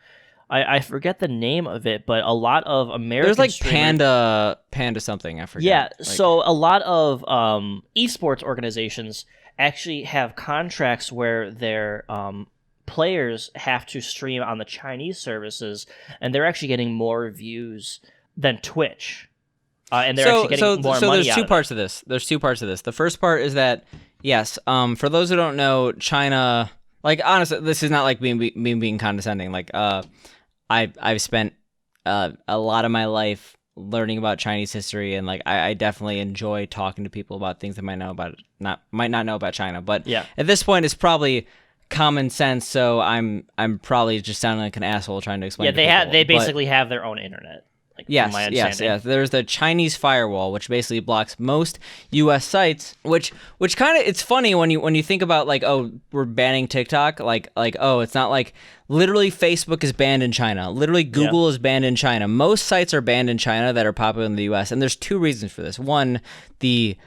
I forget the name of it, but a lot of American there's like streamers, Panda something, I forget. Yeah, so a lot of esports organizations actually have contracts where their players have to stream on the Chinese services, and they're actually getting more views than Twitch. And they're actually getting more money So there's out two parts of this. There's two parts of this. The first part is that, yes, for those who don't know, China, like, honestly, this is not like me being condescending. Like, I've spent a lot of my life learning about Chinese history, and like I definitely enjoy talking to people about things that might not know about China. But yeah, at this point, it's probably common sense. So I'm probably just sounding like an asshole trying to explain. Yeah, they basically have their own internet. Like, yes. There's the Chinese firewall, which basically blocks most U.S. sites. Which kind of, it's funny when you think about like, oh, we're banning TikTok. Like oh, it's not like literally Facebook is banned in China. Literally Google is banned in China. Most sites are banned in China that are popular in the U.S. And there's two reasons for this. One, the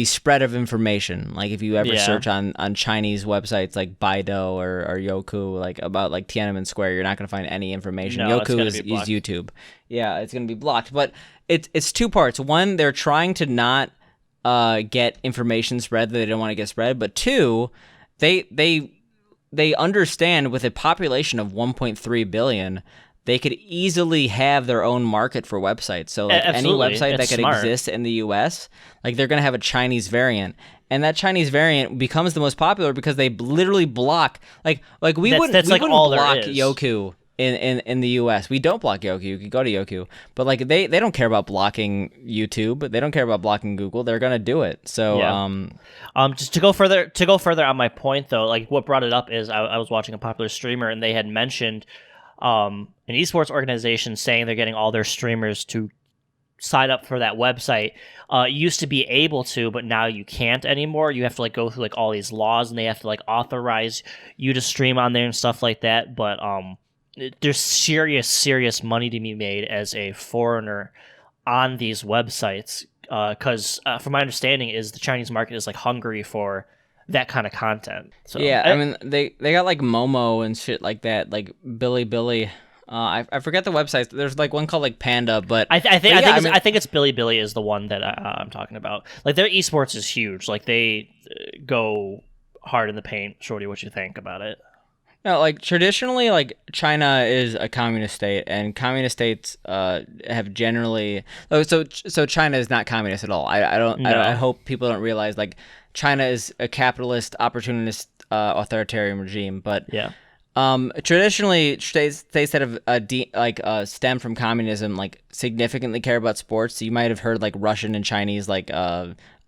spread of information. Like if you ever search on Chinese websites like Baidu or Youku, like about like Tiananmen Square, you're not going to find any information. No, Youku is YouTube. Yeah, it's going to be blocked. But it's two parts. One, they're trying to not get information spread that they don't want to get spread. But two, they understand with a population of 1.3 billion, they could easily have their own market for websites. So like any website that could exist in the US, like they're going to have a Chinese variant. And that Chinese variant becomes the most popular because they literally block like we wouldn't block Youku in the US. We don't block Yoku. You can go to Yoku. But like they don't care about blocking YouTube. They don't care about blocking Google. They're gonna do it. So just to go further on my point though, like what brought it up is I was watching a popular streamer and they had mentioned an esports organization saying they're getting all their streamers to sign up for that website. Used to be able to, but now you can't anymore. You have to like go through like all these laws and they have to like authorize you to stream on there and stuff like that. But there's serious money to be made as a foreigner on these websites. Because from my understanding is the Chinese market is like hungry for that kind of content. So yeah, I mean they got like Momo and shit like that, like Billy. I forget the websites. There's like one called like Panda, but I think it's Billy is the one that I'm talking about. Like their esports is huge. Like they go hard in the paint. Shorty, what you think about it? No, like traditionally, like China is a communist state, and communist states have generally. Oh, so China is not communist at all. I hope people don't realize like China is a capitalist, opportunist, authoritarian regime. But yeah. Traditionally, states that have stem from communism like significantly care about sports. So you might have heard like Russian and Chinese like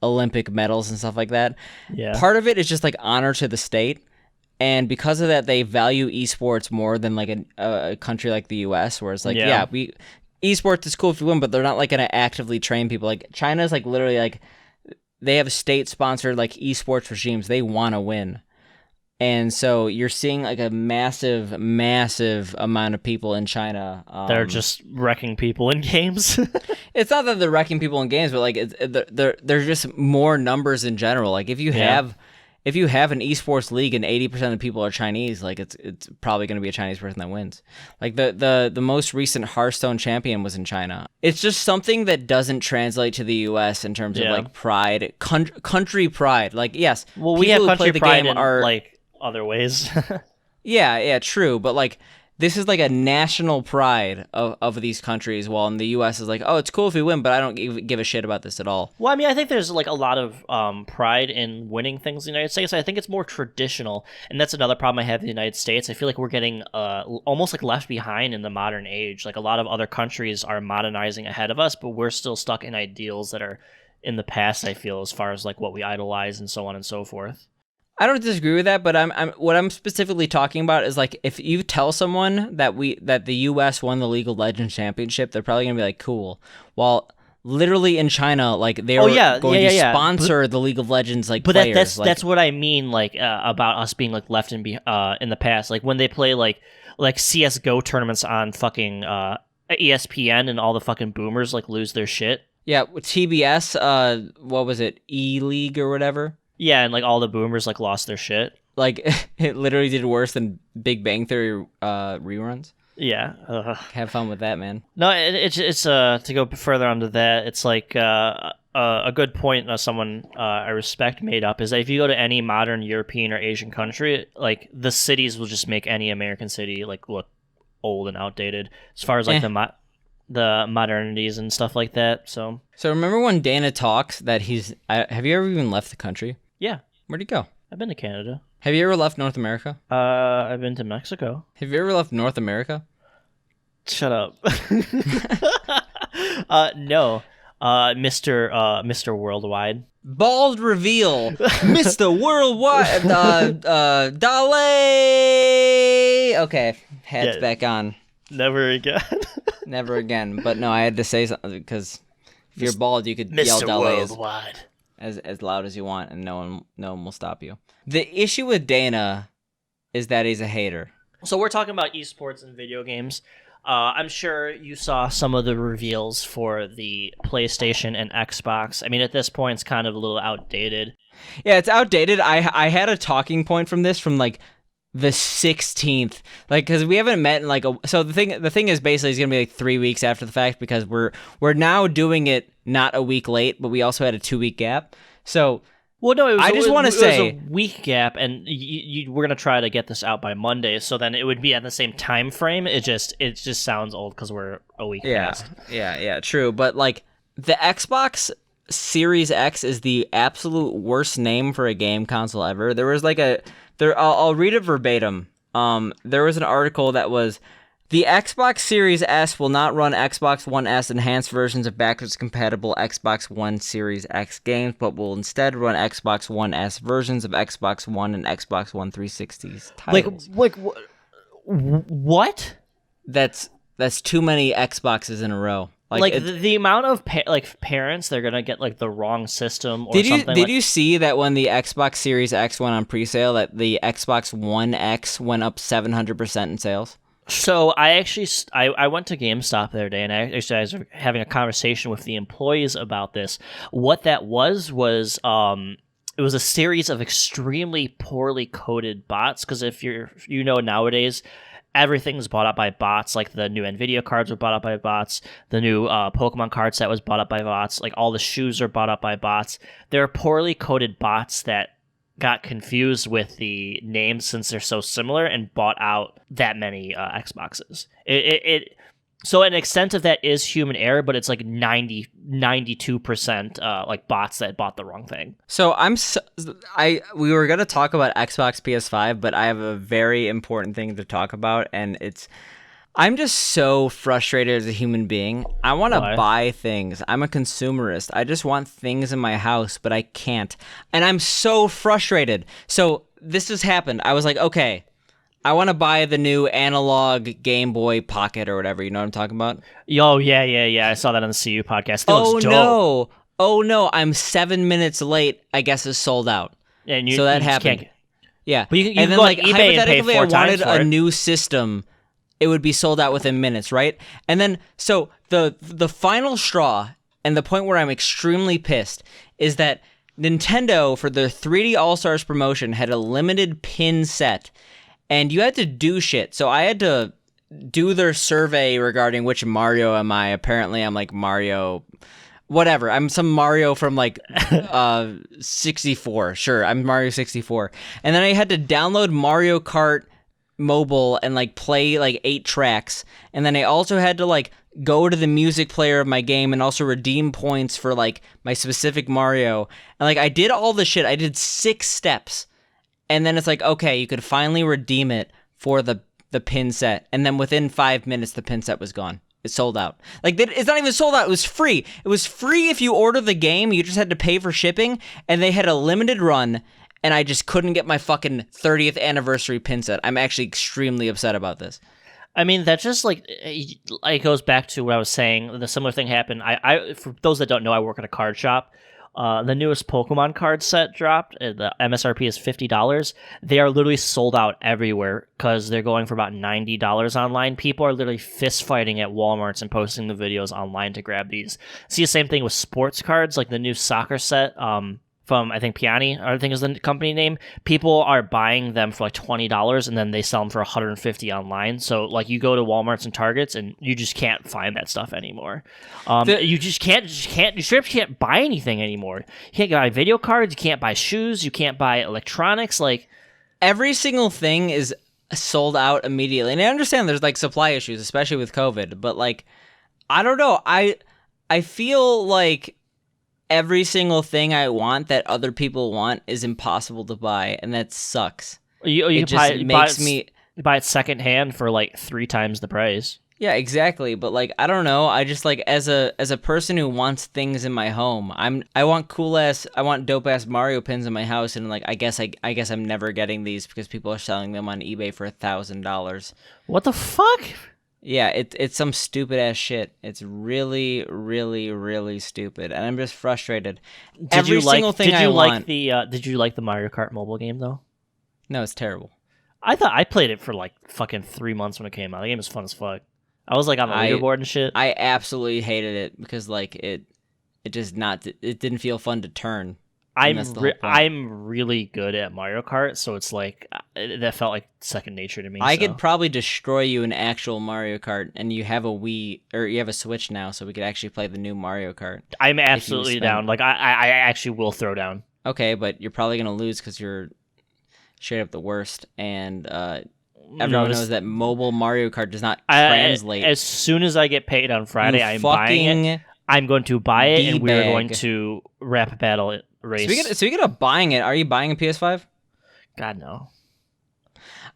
Olympic medals and stuff like that. Yeah. Part of it is just like honor to the state. And because of that, they value esports more than like a country like the U.S., where it's like, esports is cool if you win, but they're not like going to actively train people. Like China is like literally like they have state-sponsored like esports regimes. They want to win, and so you're seeing like a massive amount of people in China that are just wrecking people in games. It's not that they're wrecking people in games, but like there's just more numbers in general. Like if you have an esports league and 80% of the people are Chinese, like it's probably going to be a Chinese person that wins. Like the most recent Hearthstone champion was in China. It's just something that doesn't translate to the U.S. in terms of like pride, country pride. Like yes, well, we have country pride in like other ways. yeah, true, but like this is like a national pride of these countries, while in the U.S. is like, oh, it's cool if we win, but I don't give a shit about this at all. Well, I mean, I think there's like a lot of pride in winning things in the United States. I think it's more traditional, and that's another problem I have in the United States. I feel like we're getting almost like left behind in the modern age. Like a lot of other countries are modernizing ahead of us, but we're still stuck in ideals that are in the past, I feel, as far as like what we idolize and so on and so forth. I don't disagree with that, but what I'm specifically talking about is like if you tell someone that the U.S. won the League of Legends championship, they're probably gonna be like, cool. While literally in China, like they were going to sponsor the League of Legends like players. But that's what I mean, like about us being like left in the past. Like when they play like CS:GO tournaments on fucking ESPN and all the fucking boomers like lose their shit. Yeah, TBS. What was it? E-League or whatever. Yeah, and like all the boomers like lost their shit. Like it literally did worse than Big Bang Theory reruns. Yeah, have fun with that, man. No, it's to go further onto that. It's like a good point someone I respect made up is that if you go to any modern European or Asian country, like the cities will just make any American city like look old and outdated as far as like the modernities and stuff like that. So remember when Dana talks that have you ever even left the country? Yeah. Where'd he go? I've been to Canada. Have you ever left North America? I've been to Mexico. Have you ever left North America? Shut up. No. Mr. Worldwide. Bald reveal. Mr. Worldwide. Dale. Okay, hats back on. Never again. Never again. But no, I had to say something because if you're bald, you could yell Dale Worldwide as loud as you want, and no one will stop you. The issue with Dana is that he's a hater. So we're talking about esports and video games. I'm sure you saw some of the reveals for the PlayStation and Xbox. I mean, at this point, it's kind of a little outdated. Yeah, it's outdated. I had a talking point from this from like the 16th, like because we haven't met in like so the thing is basically it's gonna be like 3 weeks after the fact because we're now doing it not a week late, but we also had a 2-week gap. So well, no, I just want to say it was a week gap, and we're gonna try to get this out by Monday, so then it would be at the same time frame. It just sounds old because we're a week past. Yeah, true. But like the Xbox Series X is the absolute worst name for a game console ever. There was like I'll read it verbatim. There was an article that was The Xbox Series S will not run Xbox One S enhanced versions of backwards compatible Xbox One Series X games, but will instead run Xbox One S versions of Xbox One and Xbox One 360's titles. What? That's too many Xboxes in a row. Like the amount of parents they're gonna get like the wrong system or something. Did you see that when the Xbox Series X went on presale, that the Xbox One X went up 700% in sales? So I went to GameStop the other day, and I was having a conversation with the employees about this. What that was it was a series of extremely poorly coded bots. Because if you know nowadays, everything's bought up by bots. Like the new Nvidia cards were bought up by bots. The new Pokemon card set was bought up by bots. Like all the shoes are bought up by bots. There are poorly coded bots that got confused with the names since they're so similar and bought out that many Xboxes. So an extent of that is human error, but it's like 92% like bots that bought the wrong thing. So we were going to talk about Xbox PS5, but I have a very important thing to talk about, and I'm just so frustrated as a human being. I want to buy things. I'm a consumerist. I just want things in my house, but I can't. And I'm so frustrated. So this has happened. I was like, okay, I want to buy the new analog Game Boy Pocket or whatever. You know what I'm talking about? Oh, yeah. I saw that on the CU podcast. It looks dope. Oh, no. I'm 7 minutes late. I guess it's sold out. And so that happened. Yeah. But you can go on eBay and pay 4 I times wanted a new system. It would be sold out within minutes, right? And then, so the final straw, and the point where I'm extremely pissed, is that Nintendo, for their 3D All-Stars promotion, had a limited pin set, and you had to do shit. So I had to do their survey regarding which Mario am I. Apparently, I'm like Mario... Whatever, I'm some Mario from like 64. Sure, I'm Mario 64. And then I had to download Mario Kart Mobile and like play like 8 tracks, and then I also had to like go to the music player of my game and also redeem points for like my specific Mario, and like I did all the shit. I did 6 steps, and then it's like, okay, you could finally redeem it for the pin set, and then within 5 minutes the pin set was gone. It's sold out. Like, it's not even sold out. It was free. It was free if you order the game. You just had to pay for shipping, and they had a limited run, and I just couldn't get my fucking 30th anniversary pin set. I'm actually extremely upset about this. I mean, that just like it goes back to what I was saying. The similar thing happened. I for those that don't know, I work at a card shop. The newest Pokemon card set dropped. The MSRP is $50. They are literally sold out everywhere because they're going for about $90 online. People are literally fist fighting at Walmarts and posting the videos online to grab these. See the same thing with sports cards, like the new soccer set. From I think Piani, I think is the company name. People are buying them for like $20, and then they sell them for $150 online. So like you go to Walmarts and Targets, and you just can't find that stuff anymore. You can't buy anything anymore. You can't buy video cards. You can't buy shoes. You can't buy electronics. Like every single thing is sold out immediately. And I understand there's like supply issues, especially with COVID. But like, I don't know. I feel like every single thing I want that other people want is impossible to buy, and that sucks. You buy it secondhand for like 3 times the price. Yeah, exactly. But like, I don't know. I just like as a person who wants things in my home, I want dope ass Mario pins in my house, and like I guess I'm never getting these because people are selling them on eBay for $1,000. What the fuck? Yeah, it's some stupid ass shit. It's really, really, really stupid, and I'm just frustrated. Did you like the Mario Kart mobile game though? No, it's terrible. I played it for like fucking 3 months when it came out. The game was fun as fuck. I was like on the leaderboard and shit. I absolutely hated it because like it didn't feel fun to turn. I'm really good at Mario Kart, so it's like that felt like second nature to me. I could probably destroy you in actual Mario Kart, and you have a Wii or you have a Switch now, so we could actually play the new Mario Kart. I'm absolutely down. Like I actually will throw down. Okay, but you're probably gonna lose because you're straight up the worst, and everyone knows that mobile Mario Kart does not translate. As soon as I get paid on Friday, I'm buying it. I'm going to buy it, and we're going to rap battle it. Race. Speaking of buying it, are you buying a PS5? God, no.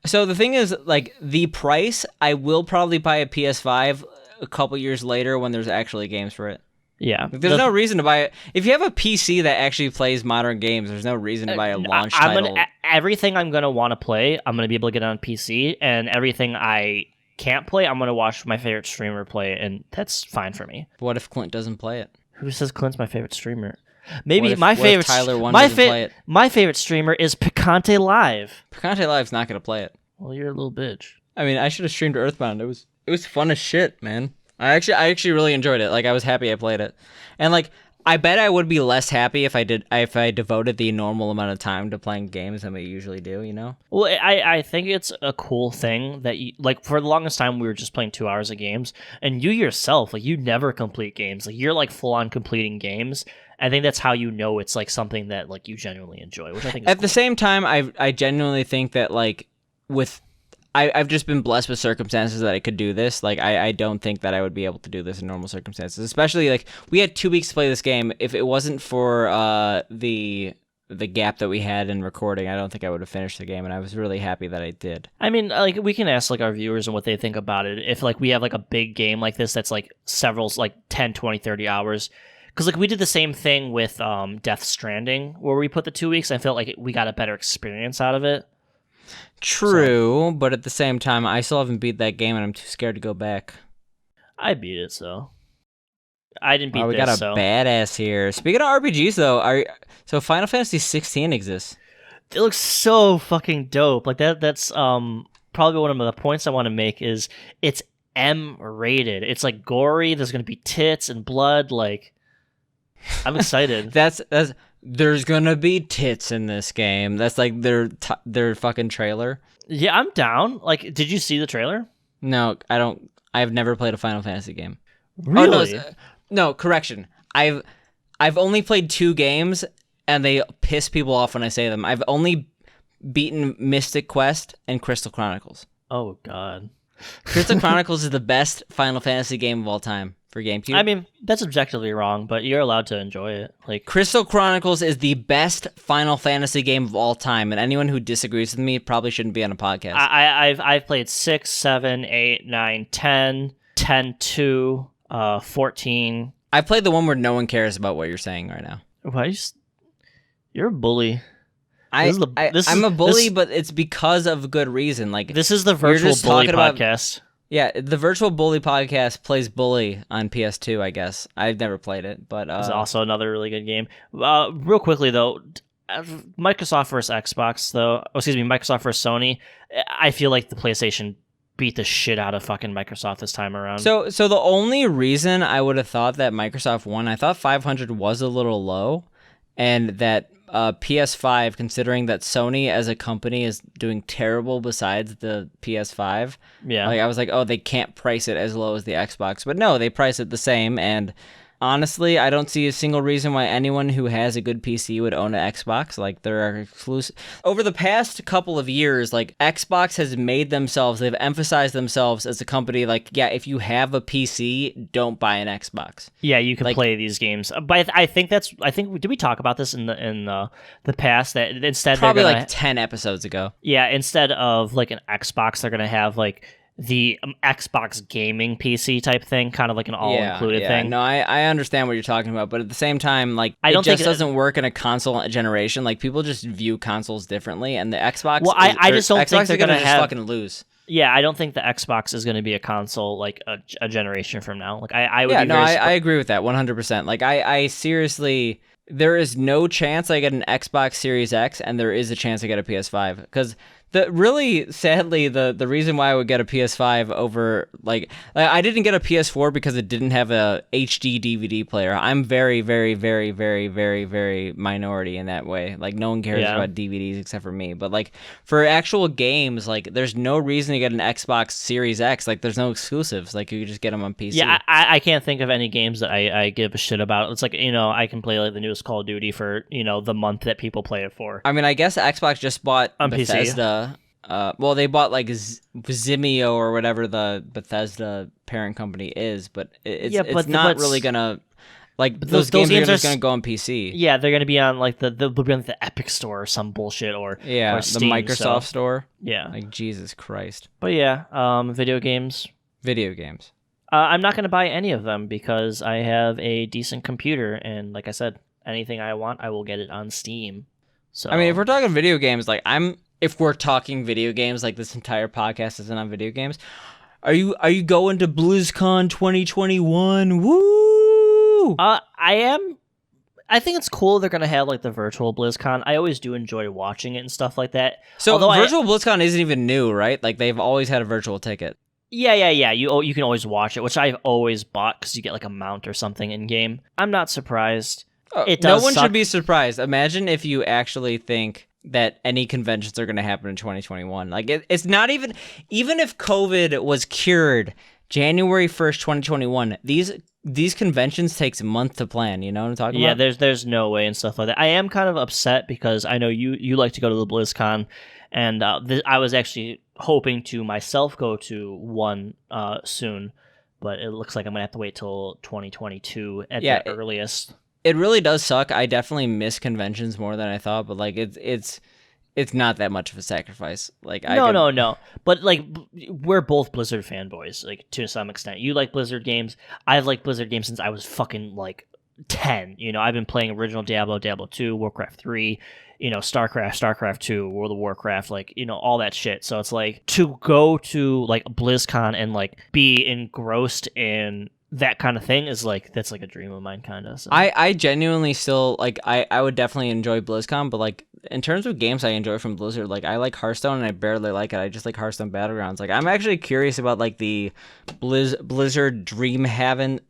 So the thing is, like, the price, I will probably buy a PS5 a couple years later when there's actually games for it. Yeah. Like, there's no reason to buy it. If you have a PC that actually plays modern games, there's no reason to buy a launch title. Everything I'm going to want to play, I'm going to be able to get on PC, and everything I can't play, I'm going to watch my favorite streamer play, and that's fine for me. What if Clint doesn't play it? Who says Clint's my favorite streamer? Maybe What if Tyler One doesn't play it? My favorite streamer is Picante Live. Picante Live's not going to play it. Well, you're a little bitch. I mean, I should have streamed Earthbound. It was fun as shit, man. I actually really enjoyed it. Like, I was happy I played it. And like, I bet I would be less happy if I devoted the normal amount of time to playing games than we usually do, you know? Well, I think it's a cool thing that you, like, for the longest time we were just playing 2 hours of games, and you yourself, like, you never complete games. Like, you're like full on completing games. I think that's how you know it's like something that like you genuinely enjoy, which I think is At cool. the same time, I genuinely think that like I've just been blessed with circumstances that I could do this. Like, I don't think that I would be able to do this in normal circumstances. Especially, like, we had 2 weeks to play this game. If it wasn't for the gap that we had in recording, I don't think I would have finished the game, and I was really happy that I did. I mean, like, we can ask like our viewers and what they think about it. If like we have like a big game like this that's like several, like 10, 20, 30 hours. Because like we did the same thing with Death Stranding, where we put the 2 weeks. I felt like we got a better experience out of it. True, but at the same time, I still haven't beat that game, and I'm too scared to go back. I beat it, so I didn't beat Oh, we this. got a So badass here. Speaking of RPGs, though, so Final Fantasy 16 exists. it looks so fucking dope. Like that's probably one of the points I want to make is it's M rated. It's like gory. There's gonna be tits and blood. Like, I'm excited. That's there's gonna be tits in this game. That's like their fucking trailer. Yeah, I'm down. Like, did you see the trailer? No, I don't. I've never played a Final Fantasy game. Really? Oh, no, correction. I've only played 2 games, and they piss people off when I say them. I've only beaten Mystic Quest and Crystal Chronicles. Oh God. Crystal Chronicles is the best Final Fantasy game of all time for GameCube. I mean, that's objectively wrong, but you're allowed to enjoy it. Like, Crystal Chronicles is the best Final Fantasy game of all time, and anyone who disagrees with me probably shouldn't be on a podcast. I've played 6, 7, 8, 9, 10, 10, 2, 14. I played the one where no one cares about what you're saying right now. Why you're a bully. I'm a bully, but it's because of good reason. Like, this is the you're virtual just bully talking about- podcast. Yeah, the Virtual Bully podcast plays Bully on PS2, I guess. I've never played it, but It's also another really good game. Real quickly though, Microsoft versus Xbox though. Oh, excuse me, Microsoft versus Sony. I feel like the PlayStation beat the shit out of fucking Microsoft this time around. So the only reason I would have thought that Microsoft won, I thought 500 was a little low, and that PS5, considering that Sony as a company is doing terrible besides the PS5. Yeah. Like, I was like, oh, they can't price it as low as the Xbox. But no, they price it the same. And honestly, I don't see a single reason why anyone who has a good PC would own an Xbox. Like, there are exclusive. Over the past couple of years, like, Xbox has made themselves, they've emphasized themselves as a company, like, yeah, if you have a PC, don't buy an Xbox. Yeah, you can Like, play these games, but I think did we talk about this in the past that instead Probably they're gonna, like 10 episodes ago. yeah, instead of like an Xbox, they're gonna have like the Xbox gaming PC type thing, kind of like an all-included thing. No, I understand what you're talking about, but at the same time, like, I don't it just think doesn't work in a console generation. Like, people just view consoles differently, and the Xbox. Well, I just don't Xbox think is they're gonna gonna just have- fucking lose. Yeah, I don't think the Xbox is going to be a console like a generation from now. Like I would Yeah, be no, very I agree with that 100%. Like, I seriously, there is no chance I get an Xbox Series X, and there is a chance I get a PS5, because really sadly the reason why I would get a PS5 over like I didn't get a PS4 because it didn't have a HD DVD player. I'm very very very very very very minority in that way. Like, no one cares about DVDs except for me. But like, for actual games, like, there's no reason to get an Xbox Series X. Like, there's no exclusives. Like, you could just get them on PC. Yeah, I can't think of any games that I give a shit about. It's like, I can play like the newest Call of Duty for the month that people play it for. I mean, I guess Xbox just bought On PC. Bethesda. Well, they bought like Vimeo or whatever the Bethesda parent company is, but it's not really gonna. Like But those those games are games just are going to go on PC. Yeah, they're gonna be on like they'll be on the Epic Store or some bullshit or Yeah, or the Steam, Microsoft so, Store. yeah. Like Jesus Christ. But yeah, video games. Video games. I'm not gonna buy any of them because I have a decent computer, and like I said, anything I want, I will get it on Steam. So I mean, if we're talking video games, like if we're talking video games, like this entire podcast isn't on video games. Are you going to BlizzCon 2021? Woo! I am. I think it's cool they're gonna have like the virtual BlizzCon. I always do enjoy watching it and stuff like that. So Although virtual BlizzCon isn't even new, right? Like they've always had a virtual ticket. Yeah. You can always watch it, which I've always bought because you get like a mount or something in game. I'm not surprised. It No does one suck. should be surprised. Imagine if you actually think that any conventions are going to happen in 2021. Like it's not even if COVID was cured January 1st, 2021. These conventions takes a month to plan. You know what I'm talking about? Yeah, there's no way and stuff like that. I am kind of upset because I know you like to go to the BlizzCon, and I was actually hoping to myself go to one soon, but it looks like I'm gonna have to wait till 2022 at the earliest. It really does suck. I definitely miss conventions more than I thought, but like it's not that much of a sacrifice. Like No. But like we're both Blizzard fanboys, like to some extent. You like Blizzard games. I've liked Blizzard games since I was fucking like 10. You know, I've been playing original Diablo, Diablo 2, Warcraft 3, you know, StarCraft 2, World of Warcraft, like, you know, all that shit. So it's like to go to like BlizzCon and like be engrossed in that kind of thing is like that's like a dream of mine kind of. So. I genuinely still like I would definitely enjoy BlizzCon, but like in terms of games I enjoy from Blizzard, like I like Hearthstone and I barely like it. I just like Hearthstone Battlegrounds. Like I'm actually curious about like the Blizzard Dreamhaven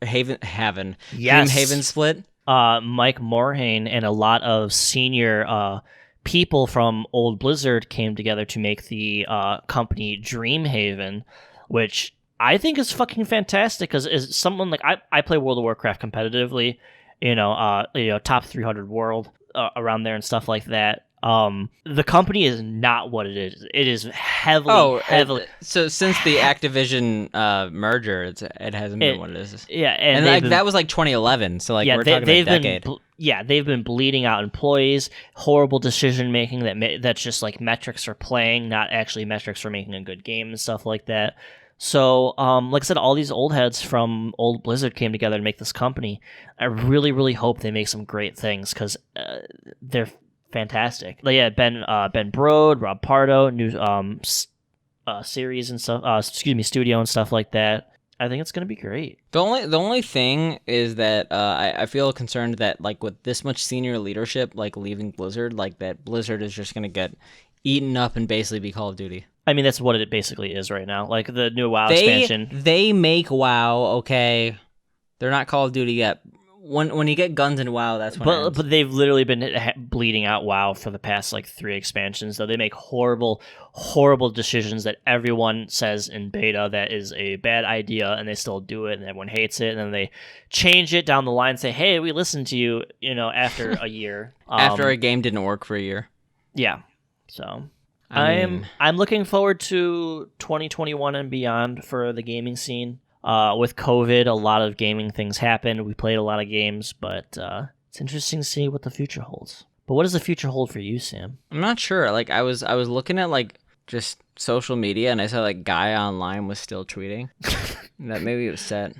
split. Mike Morhaime and a lot of senior people from old Blizzard came together to make the company Dreamhaven, which I think is fucking fantastic because as someone like I play World of Warcraft competitively, top 300 world around there and stuff like that. The company is not what it is. It is heavily. So since the Activision merger, it hasn't been what it is. Yeah, and like, that was like 2011. So like we're talking about a decade. They've been bleeding out employees, horrible decision making that's just like metrics for playing, not actually metrics for making a good game and stuff like that. So, like I said, all these old heads from old Blizzard came together to make this company. I really, really hope they make some great things because they're fantastic. Like, yeah, Ben Brode, Rob Pardo, new series and stuff. Studio and stuff like that. I think it's gonna be great. The only thing is that I feel concerned that like with this much senior leadership like leaving Blizzard, like that Blizzard is just gonna get eaten up and basically be Call of Duty. I mean, that's what it basically is right now. Like the new WoW expansion. They make WoW, okay. They're not Call of Duty yet. When you get guns in WoW, that's when. But they've literally been bleeding out WoW for the past like 3 expansions. Though they make horrible decisions that everyone says in beta that is a bad idea, and they still do it, and everyone hates it. And then they change it down the line, and say, "Hey, we listened to you." You know, after a year, after a game didn't work for a year. Yeah, so. I'm looking forward to 2021 and beyond for the gaming scene. With COVID, a lot of gaming things happened. We played a lot of games, but it's interesting to see what the future holds. But what does the future hold for you, Sam? I'm not sure. Like I was looking at like just social media, and I saw like Gaia Online was still tweeting. That maybe it was set.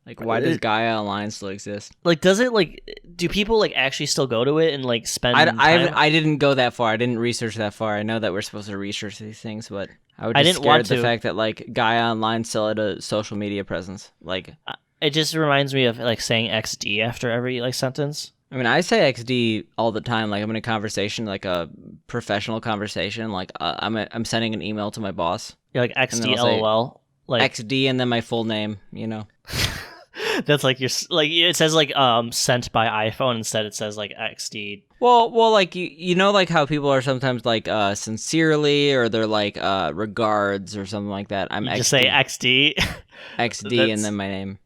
Like, why does Gaia Online still exist? Like, does it, like, do people, like, actually still go to it and, like, spend time? I didn't go that far. I didn't research that far. I know that we're supposed to research these things, but I would just scared the fact that, like, Gaia Online still had a social media presence. Like, it just reminds me of, like, saying XD after every, like, sentence. I mean, I say XD all the time. Like, I'm in a conversation, like a professional conversation. Like, I'm sending an email to my boss. You're like, XD, LOL. Like XD and then my full name, you know. That's like it says like sent by iPhone, instead it says like XD. Well, like you know, like how people are sometimes like sincerely, or they're like regards or something like that. You XD. Just say XD. XD and then my name.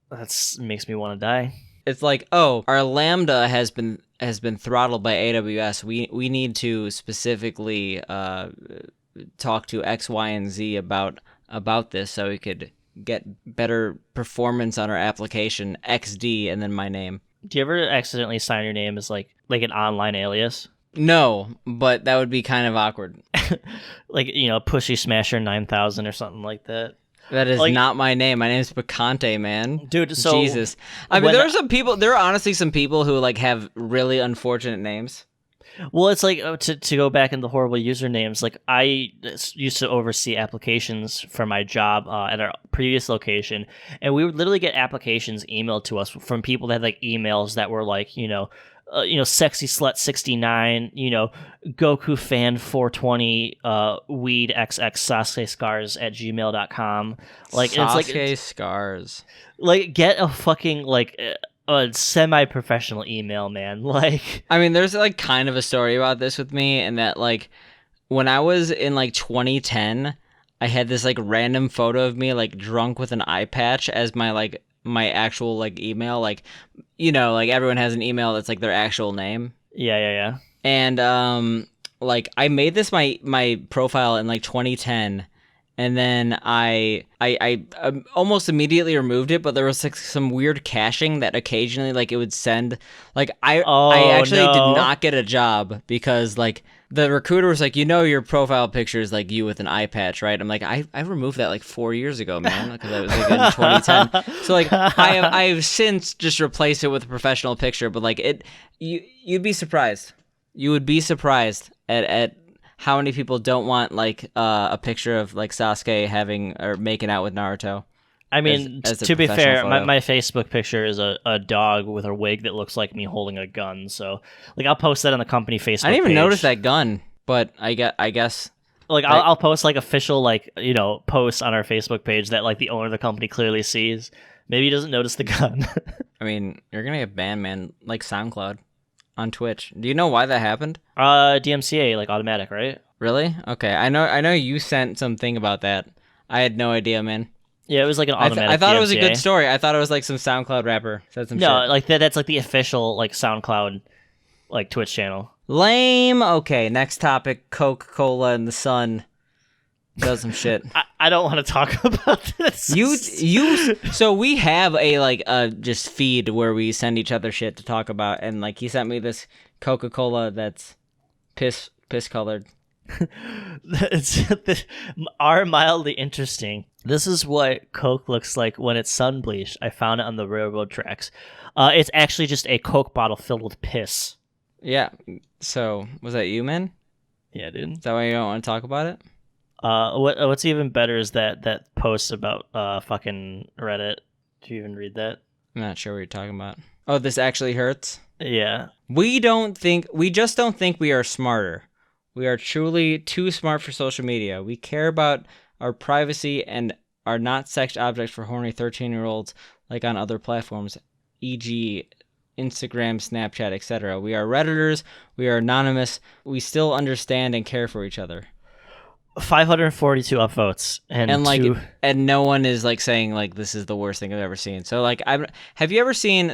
That makes me want to die. It's like, oh, our Lambda has been throttled by AWS. We need to specifically talk to X, Y, and Z about this so we could get better performance on our application, XD, and then my name. Do you ever accidentally sign your name as like an online alias? No, but that would be kind of awkward. Like, Pushy Smasher 9000 or something like that. That is Like- not my name. My name's Picante, man. Dude, so Jesus. I mean, when- there are honestly some people who like have really unfortunate names. Well, it's like to go back into horrible usernames. Like I used to oversee applications for my job at our previous location, and we would literally get applications emailed to us from people that had like emails that were like, sexy slut 69, Goku fan 420, weed xx Sasuke scars at gmail.com. Like Sasuke it's like scars. like get a fucking like a semi-professional email, man. Like, I mean, there's like kind of a story about this with me, and that like when I was in like 2010, I had this like random photo of me like drunk with an eye patch as my actual like email. Like, like everyone has an email that's like their actual name. yeah. And like I made this my profile in like 2010. And then I almost immediately removed it, but there was like some weird caching that occasionally like it would send. Like I actually did not get a job because like the recruiter was like, your profile picture is like you with an eye patch, right? I'm like, I removed that like 4 years ago, man, because I was like in 2010. So like I've since just replaced it with a professional picture, but like you'd be surprised. You would be surprised at how many people don't want like a picture of like Sasuke having or making out with Naruto? I mean, as a to be fair, professional photo. my Facebook picture is a dog with a wig that looks like me holding a gun. So, like, I'll post that on the company Facebook. I didn't even page. notice that gun, but I guess Like, I'll post like official like posts on our Facebook page that like the owner of the company clearly sees. Maybe he doesn't notice the gun. I mean you're gonna get banned, man. Like SoundCloud on Twitch. Do you know why that happened? DMCA, like automatic, right? Really? Okay, I know you sent something about that. I had no idea, man. Yeah, it was like an automatic. I thought it was a DMCA. good story. I thought it was like some SoundCloud rapper said some No, shit. like that's like the official like SoundCloud like Twitch channel. Lame. Okay, next topic. Coca-Cola and the sun does some shit. I don't want to talk about this. So we have a like just feed where we send each other shit to talk about, and like he sent me this Coca-Cola that's piss colored. It's are mildly interesting. This is what Coke looks like when it's sun bleached. I found it on the railroad tracks. It's actually just a Coke bottle filled with piss. Yeah. So was that you, man? Yeah, dude. Is that why you don't want to talk about it? What's even better is that post about fucking Reddit. Did you even read that? I'm not sure what you're talking about. Oh, this actually hurts. Yeah. We just don't think we are smarter. We are truly too smart for social media. We care about our privacy and are not sex objects for horny 13-year-olds like on other platforms, e.g. Instagram, Snapchat, etc. We are Redditors. We are anonymous. We still understand and care for each other. 542 upvotes and like two... and no one is like saying like this is the worst thing I've ever seen. So like have you ever seen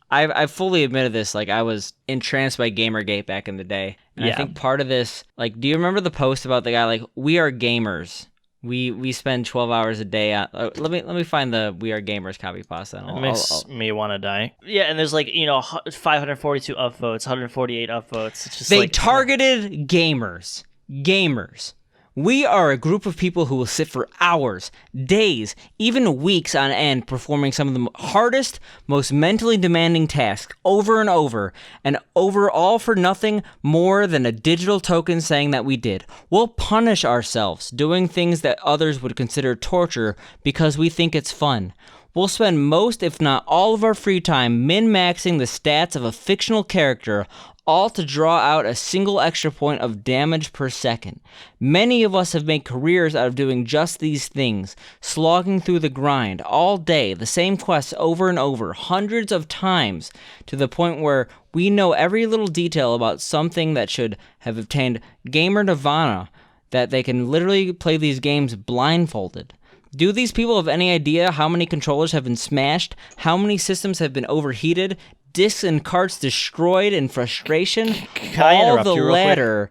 I've fully admitted this, like I was entranced by Gamergate back in the day. And Yeah. I think part of this, like, do you remember the post about the guy like we are gamers? We spend 12 hours a day on let me find the We Are Gamers copy pasta. It makes me want to die. Yeah, and there's like 542 upvotes, 148 upvotes. It's just they like targeted gamers. Gamers. We are a group of people who will sit for hours, days, even weeks on end performing some of the hardest, most mentally demanding tasks over and over all for nothing more than a digital token saying that we did. We'll punish ourselves doing things that others would consider torture because we think it's fun. We'll spend most, if not all of our free time min-maxing the stats of a fictional character, all to draw out a single extra point of damage per second. Many of us have made careers out of doing just these things, slogging through the grind all day, the same quests over and over, hundreds of times, to the point where we know every little detail about something that should have obtained gamer nirvana, that they can literally play these games blindfolded. Do these people have any idea how many controllers have been smashed, how many systems have been overheated, discs and carts destroyed in frustration? Can I All interrupt the you real quick? latter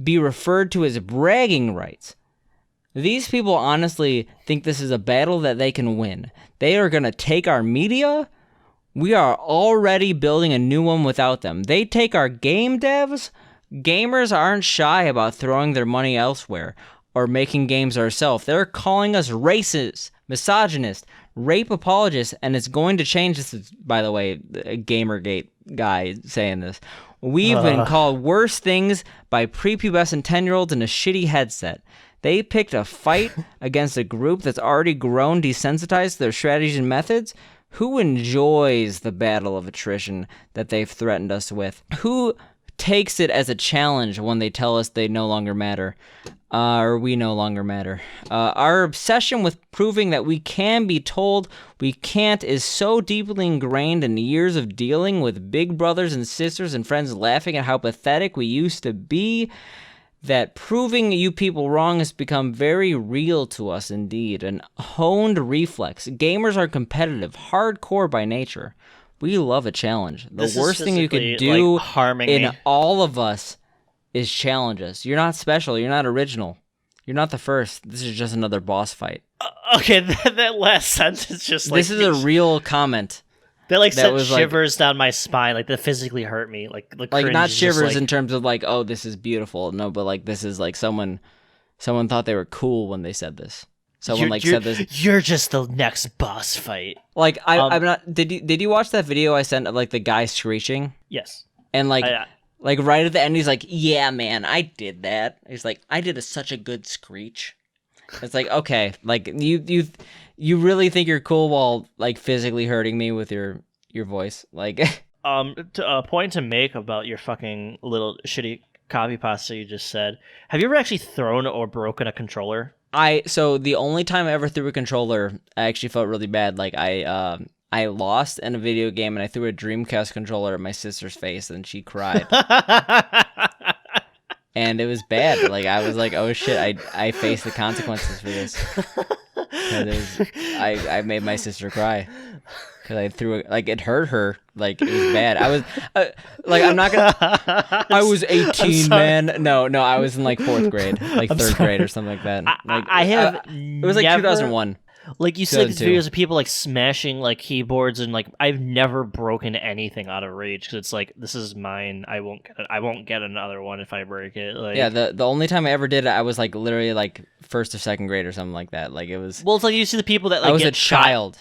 be referred to as bragging rights. These people honestly think this is a battle that they can win. They are going to take our media. We are already building a new one without them. They take our game devs. Gamers aren't shy about throwing their money elsewhere or making games ourselves. They're calling us racist, misogynist, rape apologists, and it's going to change. This is, by the way, a Gamergate guy saying this. We've been called worse things by prepubescent 10-year-olds in a shitty headset. They picked a fight against a group that's already grown desensitized to their strategies and methods. Who enjoys the battle of attrition that they've threatened us with? Who takes it as a challenge when they tell us they no longer matter? Or we no longer matter. Our obsession with proving that we can be told we can't is so deeply ingrained in years of dealing with big brothers and sisters and friends laughing at how pathetic we used to be, that proving you people wrong has become very real to us indeed, an honed reflex. Gamers are competitive, hardcore by nature. We love a challenge. The worst thing you could do in all of us is challenge us. You're not special. You're not original. You're not the first. This is just another boss fight. Okay, that last sentence just like... This is a real comment. That sent shivers down my spine. Like, that physically hurt me. Like not shivers in terms of like, oh, this is beautiful. No, but like, this is like someone thought they were cool when they said this. Someone said this. You're just the next boss fight. Like, I'm not. Did you watch that video I sent of like the guy screeching? Yes. And like right at the end, he's like, "Yeah, man, I did that." He's like, "I did such a good screech." It's like, okay, like you really think you're cool while like physically hurting me with your voice, like. A point to make about your fucking little shitty copy pasta you just said. Have you ever actually thrown or broken a controller? So the only time I ever threw a controller, I actually felt really bad. Like I lost in a video game and I threw a Dreamcast controller at my sister's face and she cried. And it was bad. Like, I was like, oh shit, I faced the consequences for this. I made my sister cry. Because I threw it, like, it hurt her. Like, it was bad. I was, like, I'm not gonna, I was 18, man. No, I was in, like, 4th grade. Like, 3rd grade or something like that. Like, I have it was, like, 2001. Like, you see like, these videos of people, like, smashing, like, keyboards, and, like, I've never broken anything out of rage, because it's like, this is mine, I won't get another one if I break it. Like, yeah, the only time I ever did it, I was, like, literally, like, 1st or 2nd grade or something like that. Like, it was... Well, it's like, you see the people that, like, I was a child.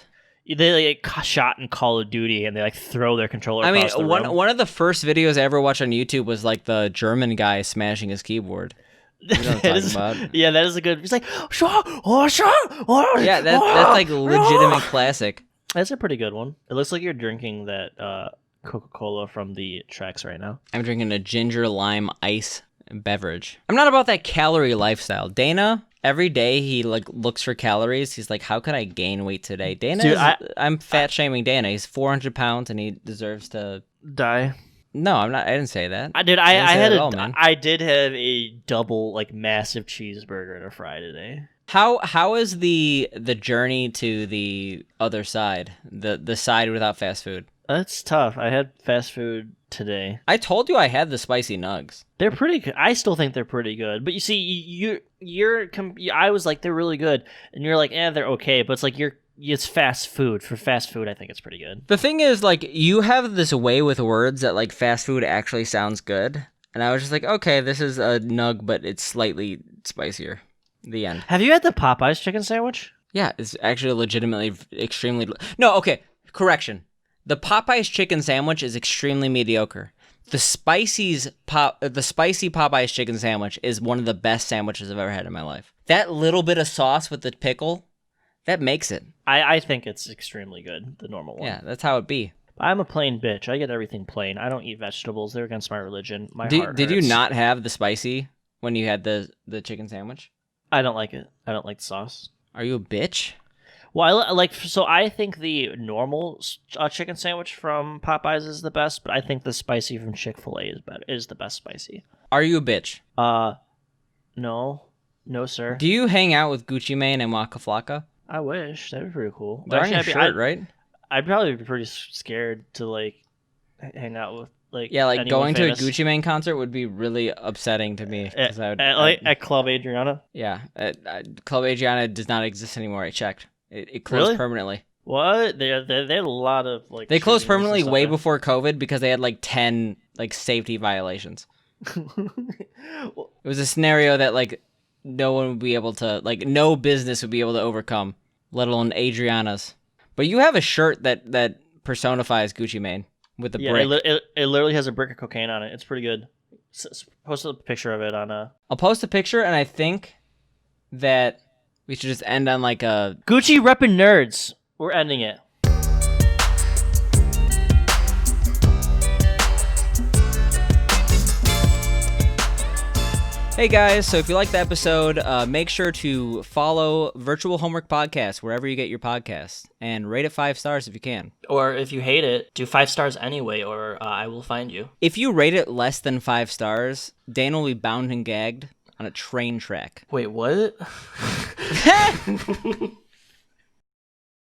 They get shot in Call of Duty, and they, like, throw their controller across the room. One of the first videos I ever watched on YouTube was, like, the German guy smashing his keyboard. You know what I'm talking about? Yeah, that is a good... He's like, yeah, that's like legitimate classic. That's a pretty good one. It looks like you're drinking that Coca-Cola from the tracks right now. I'm drinking a ginger lime ice beverage. I'm not about that calorie lifestyle. Dana, every day he like looks for calories. He's like, how can I gain weight today? Dana, dude, I'm fat shaming Dana. He's 400 pounds and he deserves to die. No, I'm not. I didn't say that. I did have a double like massive cheeseburger and a fry today. How is the journey to the other side, the side without fast food? That's tough. I had fast food today. I told you I had the spicy nugs. They're pretty good. I still think they're pretty good. But you see, I was like, they're really good, and you're like, they're okay. But it's like it's fast food. For fast food, I think it's pretty good. The thing is, like, you have this way with words that, like, fast food actually sounds good. And I was just like, okay, this is a nug, but it's slightly spicier. The end. Have you had the Popeyes chicken sandwich? Yeah, it's actually legitimately extremely... No, okay, correction. The Popeyes chicken sandwich is extremely mediocre. The spicy Popeyes chicken sandwich is one of the best sandwiches I've ever had in my life. That little bit of sauce with the pickle... That makes it. I think it's extremely good, the normal one. Yeah, that's how it be. I'm a plain bitch. I get everything plain. I don't eat vegetables. They're against my religion. My heart Did you hurts. not have the spicy when you had the chicken sandwich? I don't like it. I don't like the sauce. Are you a bitch? Well, I think the normal chicken sandwich from Popeyes is the best, but I think the spicy from Chick-fil-A is the best spicy. Are you a bitch? No. No, sir. Do you hang out with Gucci Mane and Waka Flocka? I wish. That'd be pretty cool. They're on your shirt, right? I'd probably be pretty scared to, like, hang out with Like Yeah, like anyone going famous? to a Gucci Mane concert would be really upsetting to me. 'Cause At Club Adriana. Yeah, Club Adriana does not exist anymore. I checked. It closed Really? permanently. What? They had a lot of like. They closed shootings and permanently stuff way there. before COVID because they had like 10 like safety violations. It was a scenario that like no one would be able to, like no business would be able to overcome, let alone Adriana's. But you have a shirt that personifies Gucci Mane with the Yeah, brick. it literally has a brick of cocaine on it. It's pretty good. Post a picture of it on I'll post a picture, and I think that we should just end on like a Gucci reppin' nerds. We're ending it. Hey guys, so if you liked the episode, make sure to follow Virtual Homework Podcast wherever you get your podcasts, and rate it 5 stars if you can. Or if you hate it, do 5 stars anyway, or I will find you. If you rate it less than 5 stars, Dane will be bound and gagged on a train track. Wait, what?